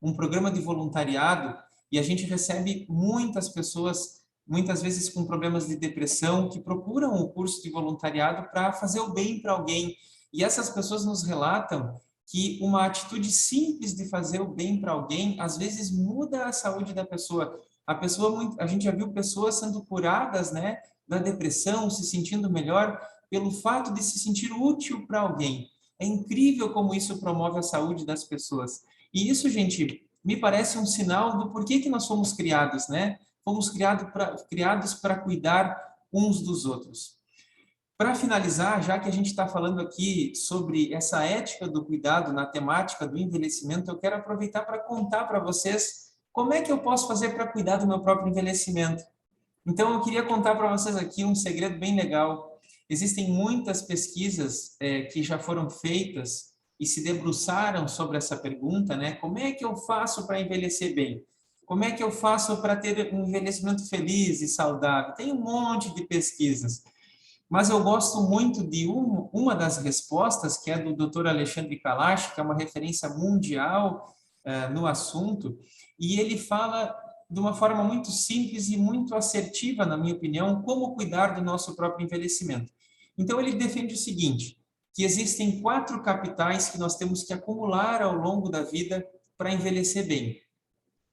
[SPEAKER 2] um programa de voluntariado e a gente recebe muitas pessoas, muitas vezes com problemas de depressão, que procuram o curso de voluntariado para fazer o bem para alguém. E essas pessoas nos relatam que uma atitude simples de fazer o bem para alguém, às vezes muda a saúde da pessoa. A gente já viu pessoas sendo curadas, né, da depressão, se sentindo melhor pelo fato de se sentir útil para alguém. É incrível como isso promove a saúde das pessoas. E isso, gente, me parece um sinal do porquê que nós fomos criados, né? Fomos criados para cuidar uns dos outros. Para finalizar, já que a gente está falando aqui sobre essa ética do cuidado na temática do envelhecimento, eu quero aproveitar para contar para vocês como é que eu posso fazer para cuidar do meu próprio envelhecimento. Então, eu queria contar para vocês aqui um segredo bem legal. Existem muitas pesquisas que já foram feitas e se debruçaram sobre essa pergunta, né? Como é que eu faço para envelhecer bem? Como é que eu faço para ter um envelhecimento feliz e saudável? Tem um monte de pesquisas. Mas eu gosto muito de uma das respostas, que é do Dr. Alexandre Kalash, que é uma referência mundial no assunto, e ele fala de uma forma muito simples e muito assertiva, na minha opinião, como cuidar do nosso próprio envelhecimento. Então, ele defende o seguinte, que existem 4 capitais que nós temos que acumular ao longo da vida para envelhecer bem.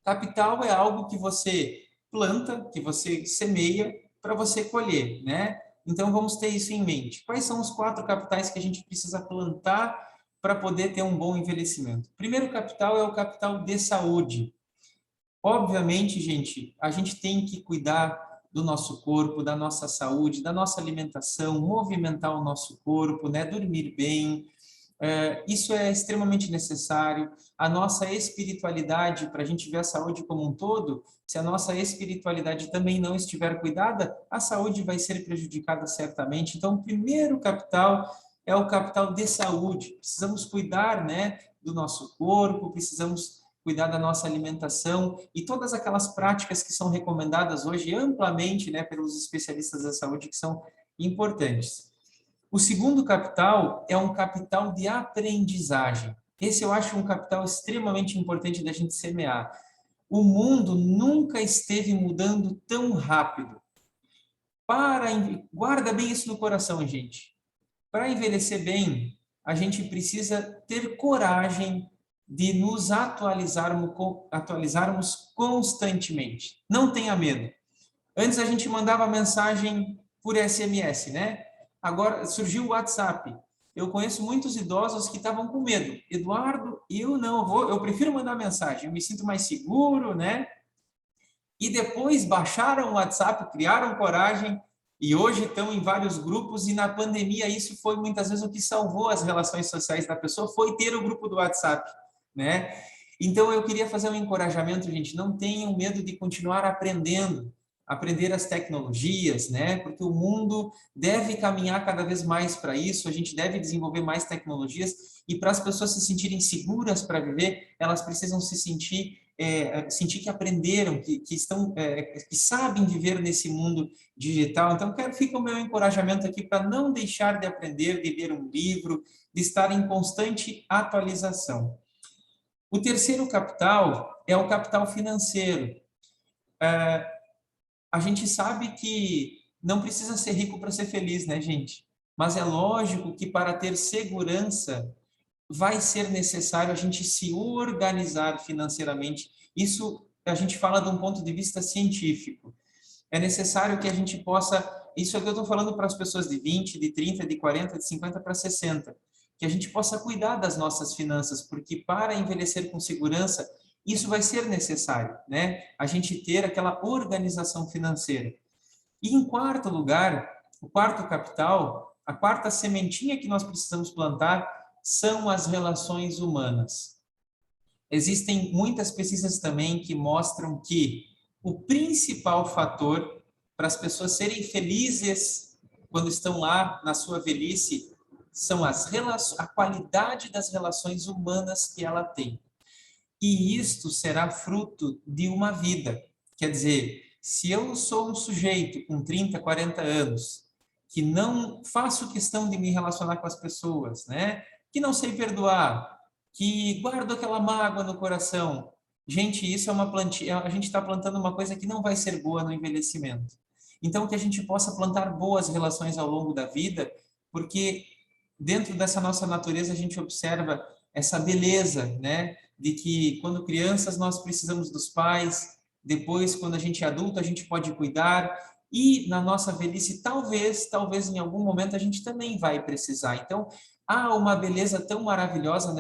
[SPEAKER 2] Capital é algo que você planta, que você semeia para você colher, né? Então, vamos ter isso em mente. Quais são os 4 capitais que a gente precisa plantar para poder ter um bom envelhecimento? O primeiro capital é o capital de saúde. Obviamente, gente, a gente tem que cuidar do nosso corpo, da nossa saúde, da nossa alimentação, movimentar o nosso corpo, né? Dormir bem. Isso é extremamente necessário. A nossa espiritualidade, para a gente ver a saúde como um todo, se a nossa espiritualidade também não estiver cuidada, a saúde vai ser prejudicada certamente. Então, o primeiro capital é o capital de saúde. Precisamos cuidar, né, do nosso corpo, precisamos cuidar da nossa alimentação e todas aquelas práticas que são recomendadas hoje amplamente, né, pelos especialistas da saúde, que são importantes. O segundo capital é um capital de aprendizagem. Esse eu acho um capital extremamente importante da gente semear. O mundo nunca esteve mudando tão rápido. Guarda bem isso no coração, gente. Para envelhecer bem, a gente precisa ter coragem de nos atualizarmos constantemente. Não tenha medo. Antes a gente mandava mensagem por SMS, né? Agora surgiu o WhatsApp. Eu conheço muitos idosos que estavam com medo. Eduardo, eu prefiro mandar mensagem, eu me sinto mais seguro, né? E depois baixaram o WhatsApp, criaram coragem e hoje estão em vários grupos, e na pandemia isso foi muitas vezes o que salvou as relações sociais da pessoa, foi ter o grupo do WhatsApp, né? Então eu queria fazer um encorajamento, gente, não tenham medo de continuar aprender as tecnologias, né? Porque o mundo deve caminhar cada vez mais para isso, a gente deve desenvolver mais tecnologias, e para as pessoas se sentirem seguras para viver, elas precisam se sentir que aprenderam, que sabem viver nesse mundo digital. Então, fica o meu encorajamento aqui para não deixar de aprender, de ler um livro, de estar em constante atualização. O terceiro capital é o capital financeiro. A gente sabe que não precisa ser rico para ser feliz, né, gente? Mas é lógico que para ter segurança vai ser necessário a gente se organizar financeiramente. Isso a gente fala de um ponto de vista científico. É necessário que a gente possa... Isso aqui eu estou falando para as pessoas de 20, de 30, de 40, de 50 para 60. Que a gente possa cuidar das nossas finanças, porque para envelhecer com segurança, isso vai ser necessário, né? A gente ter aquela organização financeira. E em quarto lugar, o quarto capital A quarta sementinha que nós precisamos plantar são as relações humanas. Existem muitas pesquisas também que mostram que o principal fator para as pessoas serem felizes quando estão lá na sua velhice são a qualidade das relações humanas que ela tem. E isto será fruto de uma vida. Quer dizer, se eu sou um sujeito com 30, 40 anos, que não faço questão de me relacionar com as pessoas, né? Que não sei perdoar, que guardo aquela mágoa no coração. Gente, isso é uma plantinha, a gente está plantando uma coisa que não vai ser boa no envelhecimento. Então, que a gente possa plantar boas relações ao longo da vida, porque dentro dessa nossa natureza a gente observa essa beleza, né? De que quando crianças nós precisamos dos pais, depois quando a gente é adulto a gente pode cuidar, e na nossa velhice talvez em algum momento a gente também vai precisar. Então, há uma beleza tão maravilhosa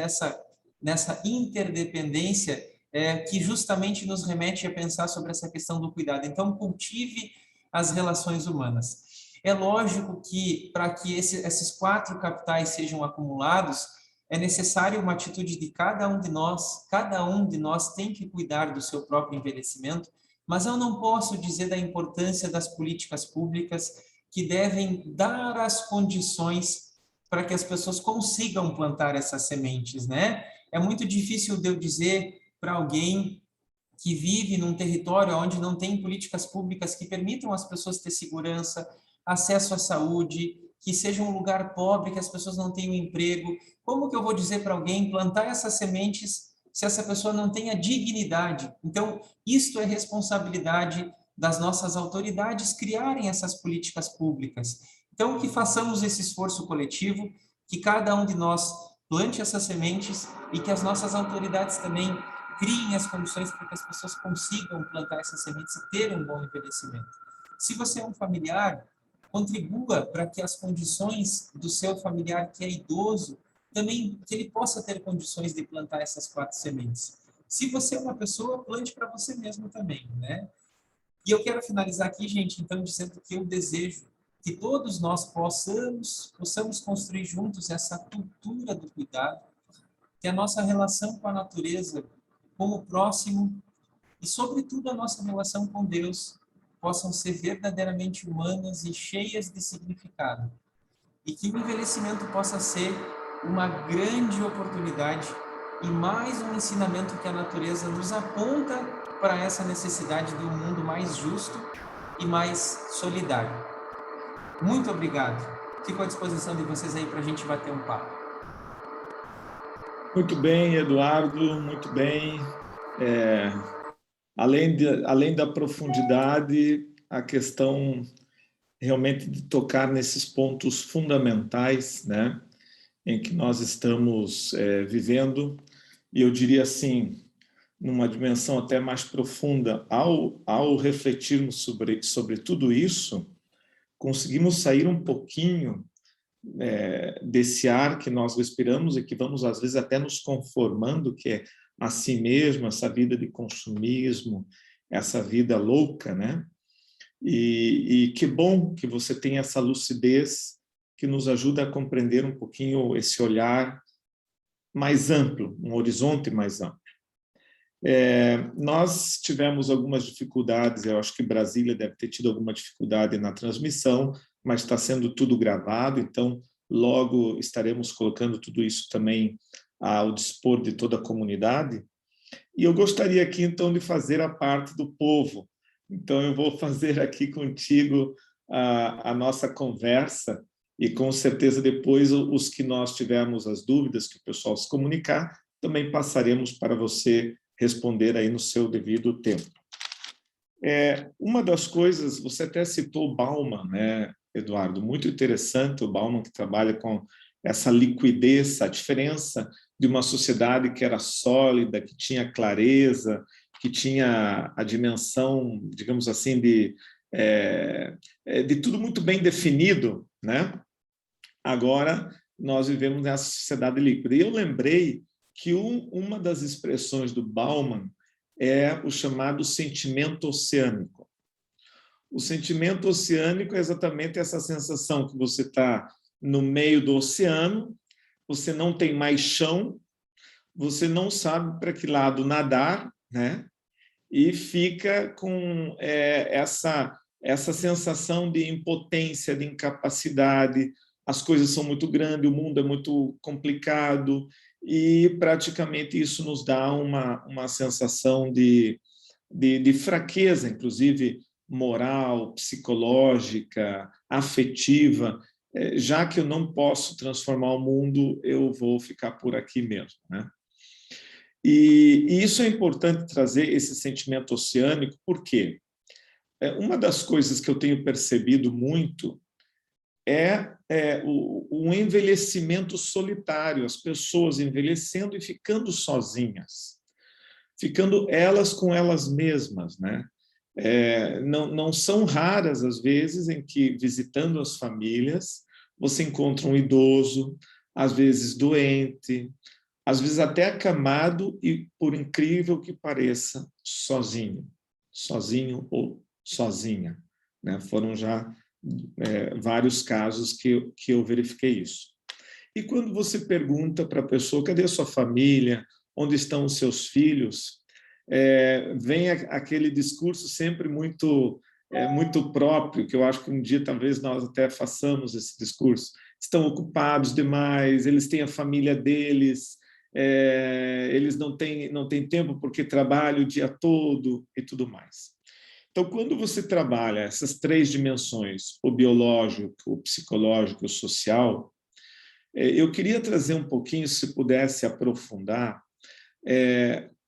[SPEAKER 2] nessa interdependência que justamente nos remete a pensar sobre essa questão do cuidado. Então, cultive as relações humanas. É lógico que para que esses 4 capitais sejam acumulados, é necessário uma atitude de cada um de nós tem que cuidar do seu próprio envelhecimento, mas eu não posso dizer da importância das políticas públicas que devem dar as condições para que as pessoas consigam plantar essas sementes, né? É muito difícil de eu dizer para alguém que vive num território onde não tem políticas públicas que permitam às pessoas ter segurança, acesso à saúde, que seja um lugar pobre, que as pessoas não tenham emprego. Como que eu vou dizer para alguém plantar essas sementes se essa pessoa não tem a dignidade? Então, isto é responsabilidade das nossas autoridades criarem essas políticas públicas. Então, que façamos esse esforço coletivo, que cada um de nós plante essas sementes e que as nossas autoridades também criem as condições para que as pessoas consigam plantar essas sementes e ter um bom envelhecimento. Se você é um familiar, contribua para que as condições do seu familiar que é idoso, também que ele possa ter condições de plantar essas 4 sementes. Se você é uma pessoa, plante para você mesmo também, né? E eu quero finalizar aqui, gente, então, dizendo que eu desejo que todos nós possamos construir juntos essa cultura do cuidado, que a nossa relação com a natureza, com o próximo e, sobretudo, a nossa relação com Deus possam ser verdadeiramente humanas e cheias de significado. E que o envelhecimento possa ser uma grande oportunidade e mais um ensinamento que a natureza nos aponta para essa necessidade de um mundo mais justo e mais solidário. Muito obrigado. Fico à disposição de vocês aí para a gente bater um papo.
[SPEAKER 1] Muito bem, Eduardo, muito bem. Além da profundidade, a questão realmente de tocar nesses pontos fundamentais, né, em que nós estamos vivendo, e eu diria assim, numa dimensão até mais profunda, ao refletirmos sobre tudo isso, conseguimos sair um pouquinho desse ar que nós respiramos e que vamos, às vezes, até nos conformando, que é a si mesmo, essa vida de consumismo, essa vida louca, né? E que bom que você tem essa lucidez que nos ajuda a compreender um pouquinho esse olhar mais amplo, um horizonte mais amplo. Nós tivemos algumas dificuldades, eu acho que Brasília deve ter tido alguma dificuldade na transmissão, mas está sendo tudo gravado, então logo estaremos colocando tudo isso também ao dispor de toda a comunidade. E eu gostaria aqui, então, de fazer a parte do povo. Então, eu vou fazer aqui contigo a nossa conversa e, com certeza, depois, os que nós tivermos as dúvidas, que o pessoal se comunicar, também passaremos para você responder aí no seu devido tempo. Uma das coisas, você até citou o Bauman, né, Eduardo? Muito interessante o Bauman, que trabalha com essa liquidez, a diferença de uma sociedade que era sólida, que tinha clareza, que tinha a dimensão, digamos assim, de tudo muito bem definido, né? Agora, nós vivemos nessa sociedade líquida. E eu lembrei que uma das expressões do Bauman é o chamado sentimento oceânico. O sentimento oceânico é exatamente essa sensação que você está no meio do oceano, você não tem mais chão, você não sabe para que lado nadar, né? E fica com essa sensação de impotência, de incapacidade, as coisas são muito grandes, o mundo é muito complicado, e praticamente isso nos dá uma sensação de fraqueza, inclusive moral, psicológica, afetiva. Já que eu não posso transformar o mundo, eu vou ficar por aqui mesmo, né? E isso é importante trazer esse sentimento oceânico, porque uma das coisas que eu tenho percebido muito é o envelhecimento solitário, as pessoas envelhecendo e ficando sozinhas, ficando elas com elas mesmas, né? Não são raras as vezes em que, visitando as famílias, você encontra um idoso, às vezes doente, às vezes até acamado e, por incrível que pareça, sozinho ou sozinha, né? Foram já vários casos que eu verifiquei isso. E quando você pergunta para a pessoa, cadê a sua família? Onde estão os seus filhos? Vem aquele discurso sempre muito próprio, que eu acho que um dia talvez nós até façamos esse discurso. Estão ocupados demais, eles têm a família deles, eles não têm tempo porque trabalham o dia todo e tudo mais. Então, quando você trabalha essas três dimensões, o biológico, o psicológico e o social, eu queria trazer um pouquinho, se pudesse aprofundar,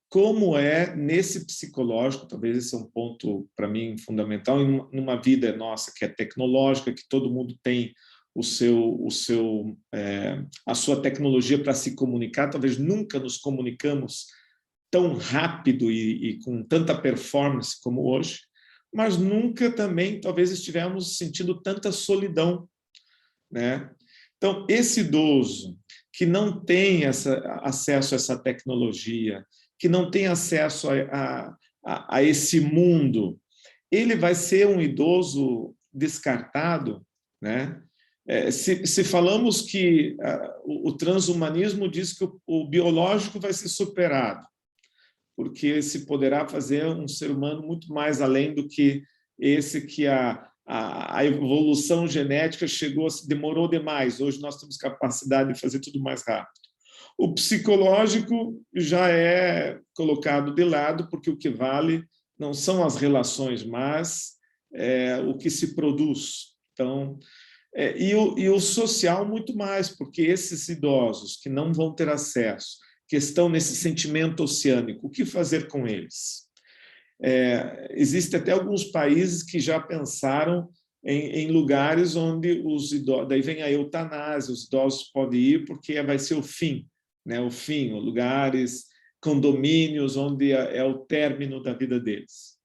[SPEAKER 1] como nesse psicológico, talvez esse é um ponto, para mim, fundamental, numa vida nossa que é tecnológica, que todo mundo tem a sua tecnologia para se comunicar, talvez nunca nos comunicamos tão rápido e com tanta performance como hoje, mas nunca também, talvez, estivemos sentindo tanta solidão, né? Então, esse idoso que não tem acesso a essa tecnologia, que não tem acesso a esse mundo, ele vai ser um idoso descartado, né? Se falamos que o transhumanismo diz que o biológico vai ser superado, porque se poderá fazer um ser humano muito mais além do que esse que a evolução genética demorou demais. Hoje nós temos capacidade de fazer tudo mais rápido. O psicológico já é colocado de lado, porque o que vale não são as relações, mas o que se produz. Então, e o social muito mais, porque esses idosos que não vão ter acesso, que estão nesse sentimento oceânico, o que fazer com eles? Existem até alguns países que já pensaram em lugares onde os idosos, daí vem a eutanásia, os idosos podem ir porque vai ser o fim, né? O fim, lugares, condomínios onde é o término da vida deles.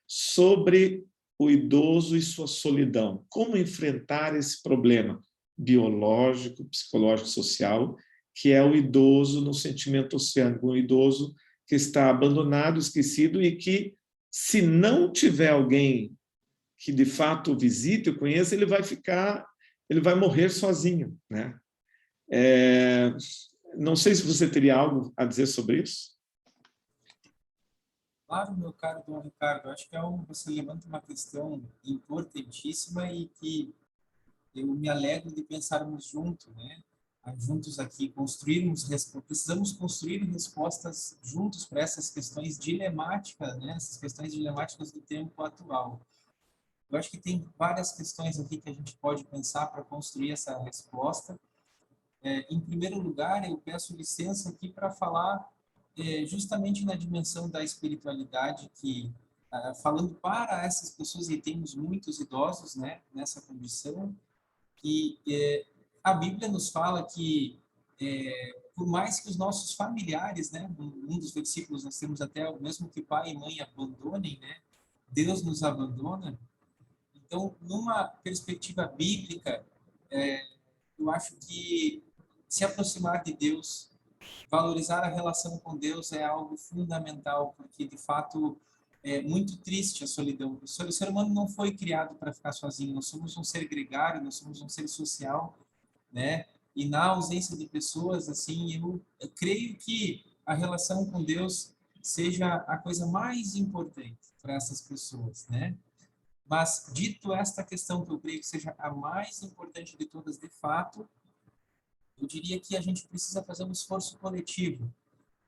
[SPEAKER 1] Sobre o idoso e sua solidão, como enfrentar esse problema biológico, psicológico, social, que é o idoso no sentimento oceânico, um idoso que está abandonado, esquecido e que, se não tiver alguém que de fato o visite, o conheça, ele vai morrer sozinho, né? Não sei se você teria algo a dizer sobre isso.
[SPEAKER 2] Claro, meu caro Dom Ricardo, acho que você levanta uma questão importantíssima e que eu me alegro de pensarmos juntos, né? Juntos aqui, precisamos construir respostas juntos para essas questões dilemáticas, né? Essas questões dilemáticas do tempo atual. Eu acho que tem várias questões aqui que a gente pode pensar para construir essa resposta. Em primeiro lugar, eu peço licença aqui para falar justamente na dimensão da espiritualidade, que falando para essas pessoas, e temos muitos idosos, né, nessa condição, que a Bíblia nos fala que por mais que os nossos familiares, né, um dos versículos nós temos até, mesmo que pai e mãe abandonem, né, Deus nos abandona. Então, numa perspectiva bíblica, eu acho que se aproximar de Deus, valorizar a relação com Deus é algo fundamental, porque, de fato, é muito triste a solidão. O ser humano não foi criado para ficar sozinho, nós somos um ser gregário, nós somos um ser social, né? E na ausência de pessoas, assim, eu creio que a relação com Deus seja a coisa mais importante para essas pessoas, né? Mas, dito esta questão, que eu creio que seja a mais importante de todas, de fato, eu diria que a gente precisa fazer um esforço coletivo.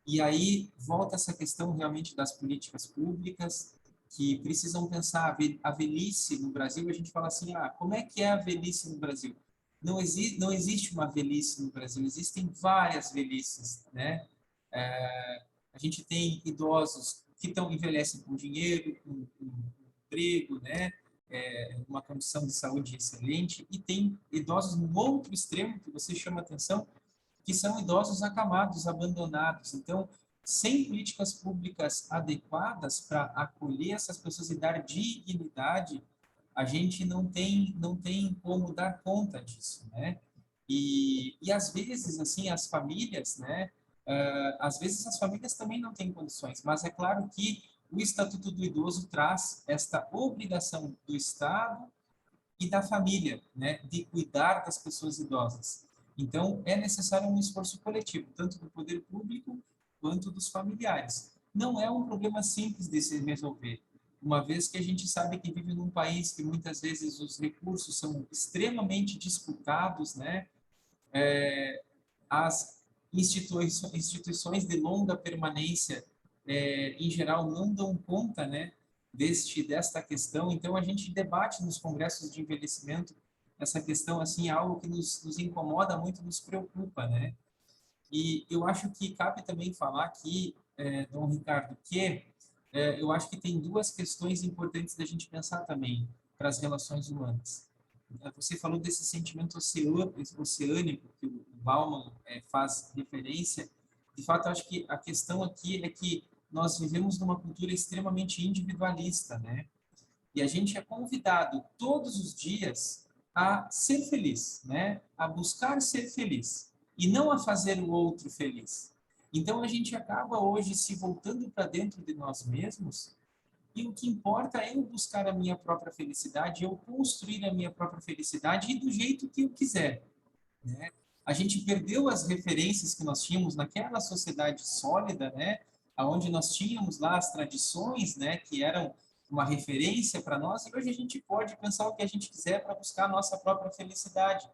[SPEAKER 2] E aí volta essa questão realmente das políticas públicas, que precisam pensar a velhice no Brasil. A gente fala assim, como é que é a velhice no Brasil? Não existe uma velhice no Brasil, existem várias velhices, né? A gente tem idosos que envelhecem com dinheiro, com emprego, né? Uma condição de saúde excelente, e tem idosos no outro extremo que você chama atenção, que são idosos acamados, abandonados. Então, sem políticas públicas adequadas para acolher essas pessoas e dar dignidade, a gente não tem como dar conta disso, né? E às vezes, assim, as famílias, né? Às vezes as famílias também não têm condições, mas é claro que o Estatuto do Idoso traz esta obrigação do Estado e da família, né, de cuidar das pessoas idosas. Então, é necessário um esforço coletivo, tanto do poder público quanto dos familiares. Não é um problema simples de se resolver, uma vez que a gente sabe que vive num país que muitas vezes os recursos são extremamente disputados, né? As instituições de longa permanência, em geral, não dão conta, né, desta questão. Então, a gente debate nos congressos de envelhecimento essa questão, assim, é algo que nos incomoda muito, nos preocupa, né? E eu acho que cabe também falar aqui, Dom Ricardo, que eu acho que tem duas questões importantes da gente pensar também para as relações humanas. Você falou desse sentimento oceânico que o Bauman faz referência. De fato, acho que a questão aqui é que nós vivemos numa cultura extremamente individualista, né? E a gente é convidado todos os dias a ser feliz, né? A buscar ser feliz e não a fazer o outro feliz. Então a gente acaba hoje se voltando para dentro de nós mesmos, e o que importa é eu buscar a minha própria felicidade, eu construir a minha própria felicidade e do jeito que eu quiser, né? A gente perdeu as referências que nós tínhamos naquela sociedade sólida, né? Onde nós tínhamos lá as tradições, né? Que eram uma referência para nós, e hoje a gente pode pensar o que a gente quiser para buscar a nossa própria felicidade.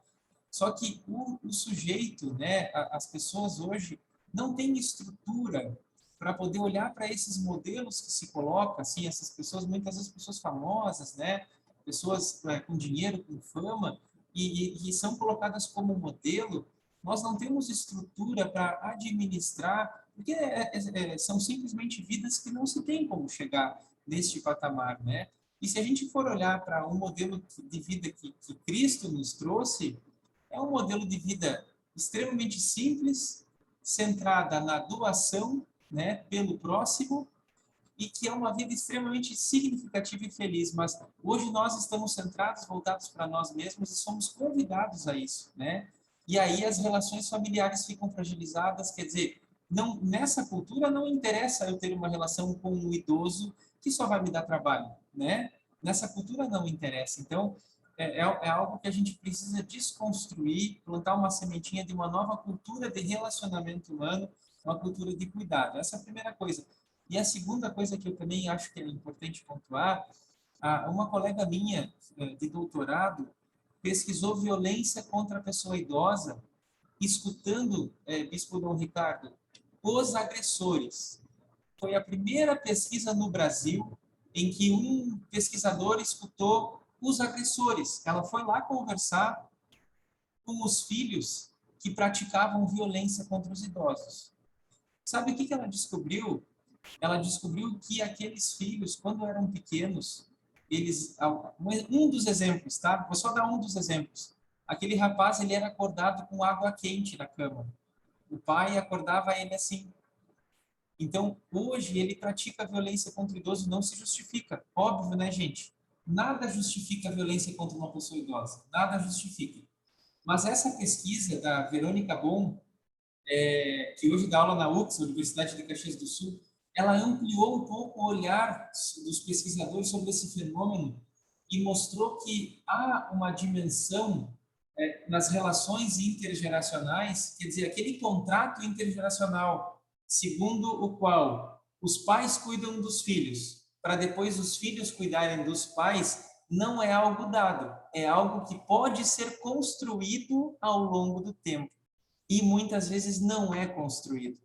[SPEAKER 2] Só que o sujeito, né? As pessoas hoje não têm estrutura para poder olhar para esses modelos que se colocam, assim, essas pessoas, muitas vezes pessoas famosas, né? Pessoas com dinheiro, com fama, e são colocadas como modelo. Nós não temos estrutura para administrar, porque são simplesmente vidas que não se tem como chegar neste patamar, né? E se a gente for olhar para um modelo de vida que Cristo nos trouxe, é um modelo de vida extremamente simples, centrada na doação, né, pelo próximo, e que é uma vida extremamente significativa e feliz, mas hoje nós estamos centrados, voltados para nós mesmos, e somos convidados a isso, né? E aí as relações familiares ficam fragilizadas, quer dizer, não, nessa cultura não interessa eu ter uma relação com um idoso que só vai me dar trabalho, né? Nessa cultura não interessa. Então, é algo que a gente precisa desconstruir, plantar uma sementinha de uma nova cultura de relacionamento humano, uma cultura de cuidado. Essa é a primeira coisa. E a segunda coisa que eu também acho que é importante pontuar, uma colega minha de doutorado pesquisou violência contra a pessoa idosa, escutando, Bispo Dom Ricardo, os agressores. Foi a primeira pesquisa no Brasil em que um pesquisador escutou os agressores. Ela foi lá conversar com os filhos que praticavam violência contra os idosos. Sabe o que ela descobriu? Ela descobriu que aqueles filhos, quando eram pequenos, um dos exemplos, tá? Vou só dar um dos exemplos. Aquele rapaz, ele era acordado com água quente na cama. O pai acordava ele assim. Então, hoje, ele pratica violência contra o idoso, não se justifica. Óbvio, né, gente? Nada justifica a violência contra uma pessoa idosa. Nada justifica. Mas essa pesquisa da Verônica Bon, que hoje dá aula na UX, Universidade de Caxias do Sul, ela ampliou um pouco o olhar dos pesquisadores sobre esse fenômeno e mostrou que há uma dimensão nas relações intergeracionais, quer dizer, aquele contrato intergeracional, segundo o qual os pais cuidam dos filhos, para depois os filhos cuidarem dos pais, não é algo dado, é algo que pode ser construído ao longo do tempo. E muitas vezes não é construído.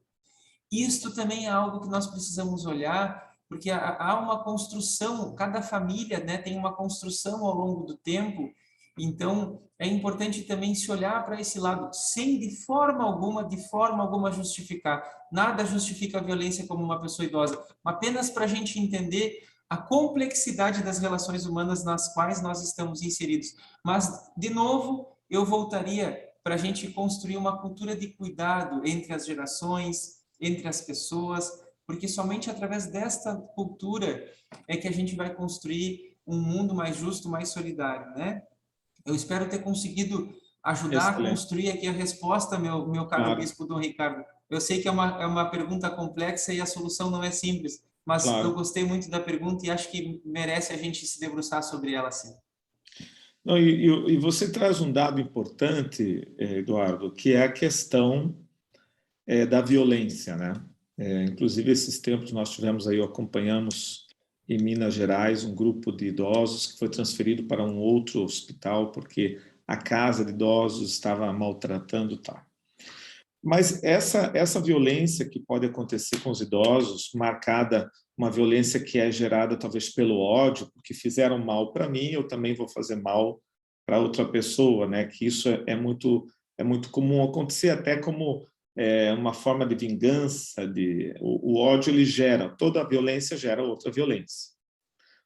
[SPEAKER 2] Isto também é algo que nós precisamos olhar, porque há uma construção, cada família, né, tem uma construção ao longo do tempo, então é importante também se olhar para esse lado, sem de forma alguma justificar. Nada justifica a violência como uma pessoa idosa, apenas para a gente entender a complexidade das relações humanas nas quais nós estamos inseridos. Mas, de novo, eu voltaria para a gente construir uma cultura de cuidado entre as gerações, entre as pessoas, porque somente através desta cultura é que a gente vai construir um mundo mais justo, mais solidário, né? Eu espero ter conseguido ajudar a
[SPEAKER 1] Excelente.
[SPEAKER 2] construir aqui a resposta, meu caro
[SPEAKER 1] Claro,
[SPEAKER 2] Bispo Dom Ricardo. Eu sei que é uma pergunta complexa e a solução não é simples, mas eu
[SPEAKER 1] claro.
[SPEAKER 2] gostei muito da pergunta e acho que merece a gente se debruçar sobre ela, sim.
[SPEAKER 1] Não, e você traz um dado importante, Eduardo, que é a questão da violência, né? Inclusive, esses tempos nós tivemos aí, acompanhamos em Minas Gerais um grupo de idosos que foi transferido para um outro hospital porque a casa de idosos estava maltratando, tá? Mas essa violência que pode acontecer com os idosos, marcada uma violência que é gerada talvez pelo ódio, porque fizeram mal para mim, eu também vou fazer mal para outra pessoa, né? Que isso é muito comum acontecer, até como uma forma de vingança, o ódio ele gera, toda a violência gera outra violência,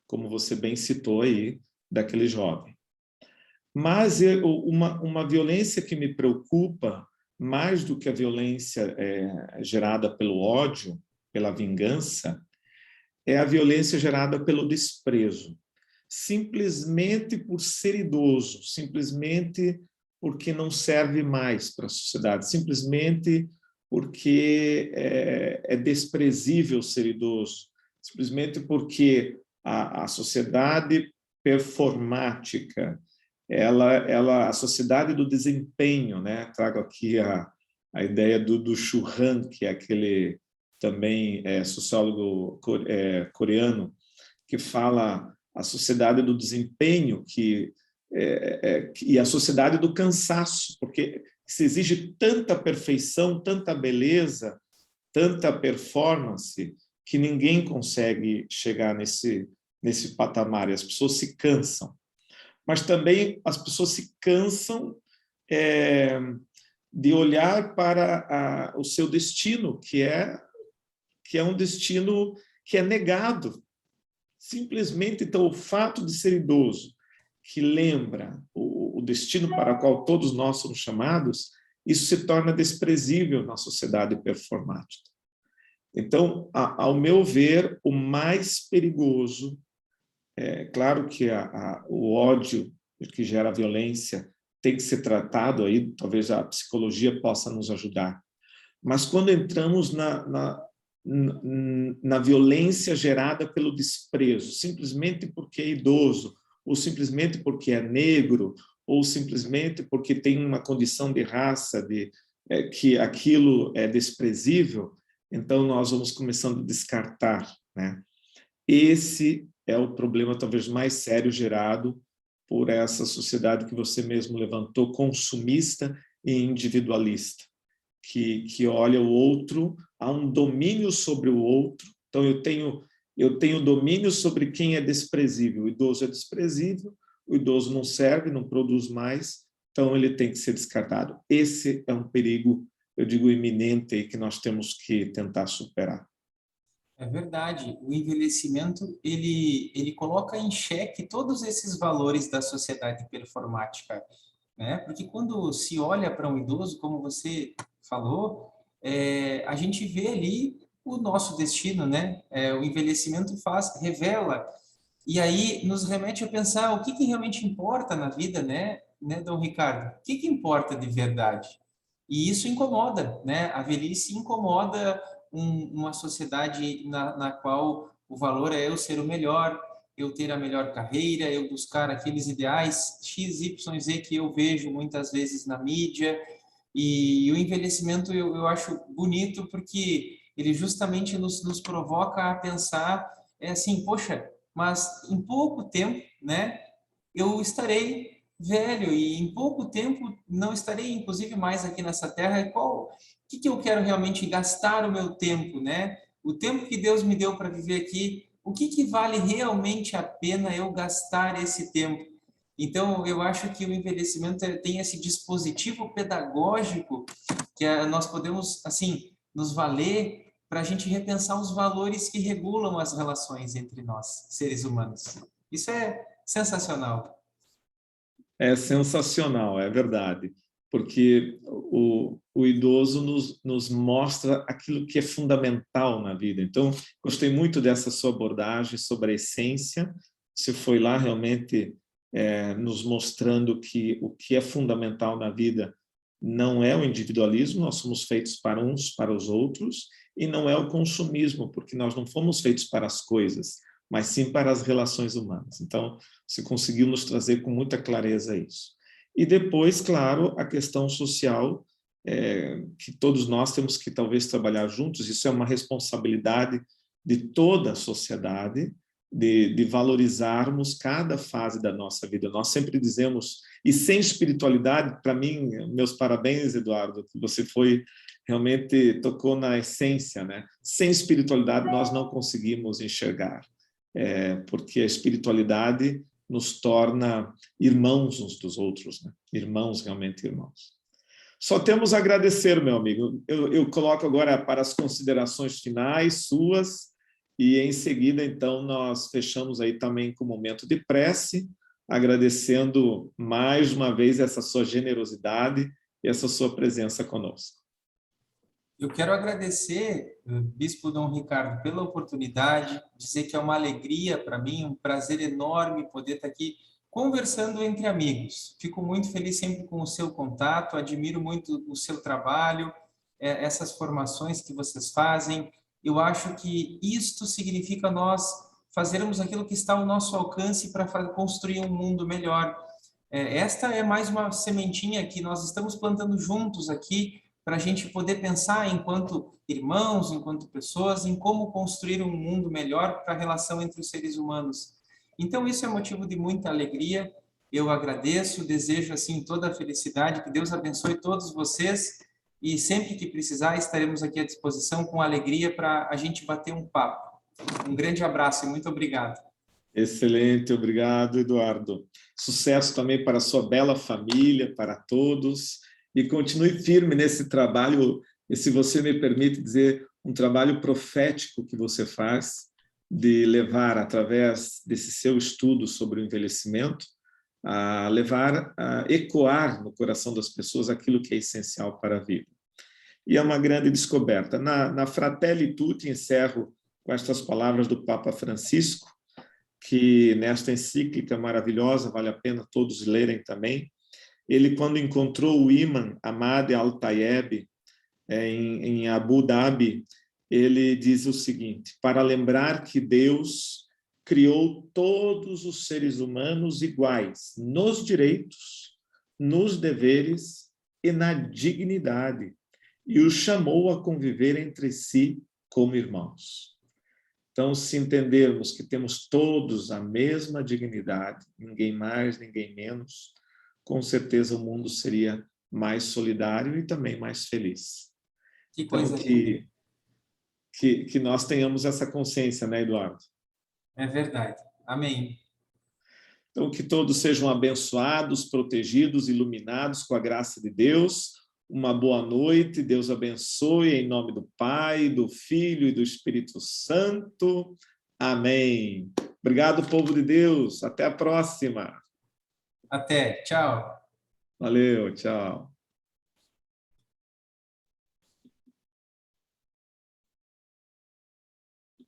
[SPEAKER 1] como você bem citou aí daquele jovem. Mas uma violência que me preocupa mais do que a violência gerada pelo ódio, pela vingança, é a violência gerada pelo desprezo. Simplesmente por ser idoso, simplesmente porque não serve mais para a sociedade, simplesmente porque é desprezível ser idoso, simplesmente porque a sociedade performática, a sociedade do desempenho, né? Trago aqui a ideia do Churran, que é aquele também sociólogo coreano, que fala a sociedade do desempenho e a sociedade do cansaço, porque se exige tanta perfeição, tanta beleza, tanta performance, que ninguém consegue chegar nesse patamar, e as pessoas se cansam. Mas também as pessoas se cansam de olhar para o seu destino, que é um destino que é negado. Simplesmente, então, o fato de ser idoso, que lembra o destino para o qual todos nós somos chamados, isso se torna desprezível na sociedade performática. Então, ao meu ver, o mais perigoso, claro que o ódio que gera a violência tem que ser tratado, aí talvez a psicologia possa nos ajudar, mas quando entramos na violência gerada pelo desprezo, simplesmente porque é idoso, ou simplesmente porque é negro, ou simplesmente porque tem uma condição de raça, que aquilo é desprezível, então nós vamos começando a descartar, né? Esse é o problema talvez mais sério gerado por essa sociedade que você mesmo levantou, consumista e individualista, que olha o outro, há um domínio sobre o outro. Então, eu tenho domínio sobre quem é desprezível. O idoso é desprezível, o idoso não serve, não produz mais, então ele tem que ser descartado. Esse é um perigo, eu digo, iminente, aí, que nós temos que tentar superar.
[SPEAKER 2] É verdade. O envelhecimento, ele coloca em xeque todos esses valores da sociedade performática, né? Porque quando se olha para um idoso, como você falou, a gente vê ali o nosso destino, né? O envelhecimento revela, e aí nos remete a pensar o que realmente importa na vida, né, Dom Ricardo? O que importa de verdade? E isso incomoda, né? A velhice incomoda uma sociedade na qual o valor é eu ser o melhor, eu ter a melhor carreira, eu buscar aqueles ideais X, Y, Z que eu vejo muitas vezes na mídia. E o envelhecimento eu acho bonito porque ele justamente nos provoca a pensar assim, poxa, mas em pouco tempo, né, eu estarei velho e em pouco tempo não estarei, inclusive, mais aqui nessa terra. E o que eu quero realmente gastar o meu tempo, né? O tempo que Deus me deu para viver aqui, o que vale realmente a pena eu gastar esse tempo? Então, eu acho que o envelhecimento tem esse dispositivo pedagógico que nós podemos, assim, nos valer para a gente repensar os valores que regulam as relações entre nós, seres humanos. Isso é sensacional.
[SPEAKER 1] É sensacional, é verdade, porque o idoso nos mostra aquilo que é fundamental na vida. Então, gostei muito dessa sua abordagem sobre a essência. Você foi lá realmente nos mostrando que o que é fundamental na vida não é o individualismo, nós somos feitos para uns, para os outros, e não é o consumismo, porque nós não fomos feitos para as coisas, mas sim para as relações humanas. Então, você conseguiu nos trazer com muita clareza isso. E depois, claro, a questão social, que todos nós temos que talvez trabalhar juntos, isso é uma responsabilidade de toda a sociedade, de valorizarmos cada fase da nossa vida. Nós sempre dizemos, e sem espiritualidade, para mim, meus parabéns, Eduardo, que você realmente tocou na essência, né? Sem espiritualidade nós não conseguimos enxergar, porque a espiritualidade nos torna irmãos uns dos outros, né? Irmãos, realmente irmãos. Só temos a agradecer, meu amigo. Eu coloco agora para as considerações finais suas, e em seguida, então, nós fechamos aí também com um momento de prece, agradecendo mais uma vez essa sua generosidade e essa sua presença conosco.
[SPEAKER 2] Eu quero agradecer, Bispo Dom Ricardo, pela oportunidade, dizer que é uma alegria para mim, um prazer enorme poder estar aqui conversando entre amigos. Fico muito feliz sempre com o seu contato, admiro muito o seu trabalho, essas formações que vocês fazem. Eu acho que isto significa nós fazermos aquilo que está ao nosso alcance para construir um mundo melhor. Esta é mais uma sementinha que nós estamos plantando juntos aqui, para a gente poder pensar enquanto irmãos, enquanto pessoas, em como construir um mundo melhor para a relação entre os seres humanos. Então, isso é motivo de muita alegria. Eu agradeço, desejo assim toda a felicidade, que Deus abençoe todos vocês, e sempre que precisar estaremos aqui à disposição com alegria para a gente bater um papo. Um grande abraço e muito obrigado.
[SPEAKER 1] Excelente, obrigado, Eduardo. Sucesso também para a sua bela família, para todos, e continue firme nesse trabalho, e se você me permite dizer, um trabalho profético que você faz, de levar, através desse seu estudo sobre o envelhecimento, a levar, a ecoar no coração das pessoas aquilo que é essencial para a vida. E é uma grande descoberta. Na Fratelli Tutti, encerro com estas palavras do Papa Francisco, que nesta encíclica maravilhosa, vale a pena todos lerem também, ele, quando encontrou o imã Ahmad Al-Tayeb em Abu Dhabi, ele diz o seguinte: para lembrar que Deus criou todos os seres humanos iguais nos direitos, nos deveres e na dignidade, e os chamou a conviver entre si como irmãos. Então, se entendermos que temos todos a mesma dignidade, ninguém mais, ninguém menos, com certeza o mundo seria mais solidário e também mais feliz.
[SPEAKER 2] Que coisa
[SPEAKER 1] então,
[SPEAKER 2] linda.
[SPEAKER 1] que nós tenhamos essa consciência, né, Eduardo?
[SPEAKER 2] É verdade. Amém.
[SPEAKER 1] Então, que todos sejam abençoados, protegidos, iluminados com a graça de Deus. Uma boa noite, Deus abençoe, em nome do Pai, do Filho e do Espírito Santo. Amém. Obrigado, povo de Deus. Até a próxima.
[SPEAKER 2] Até. Tchau.
[SPEAKER 1] Valeu, tchau.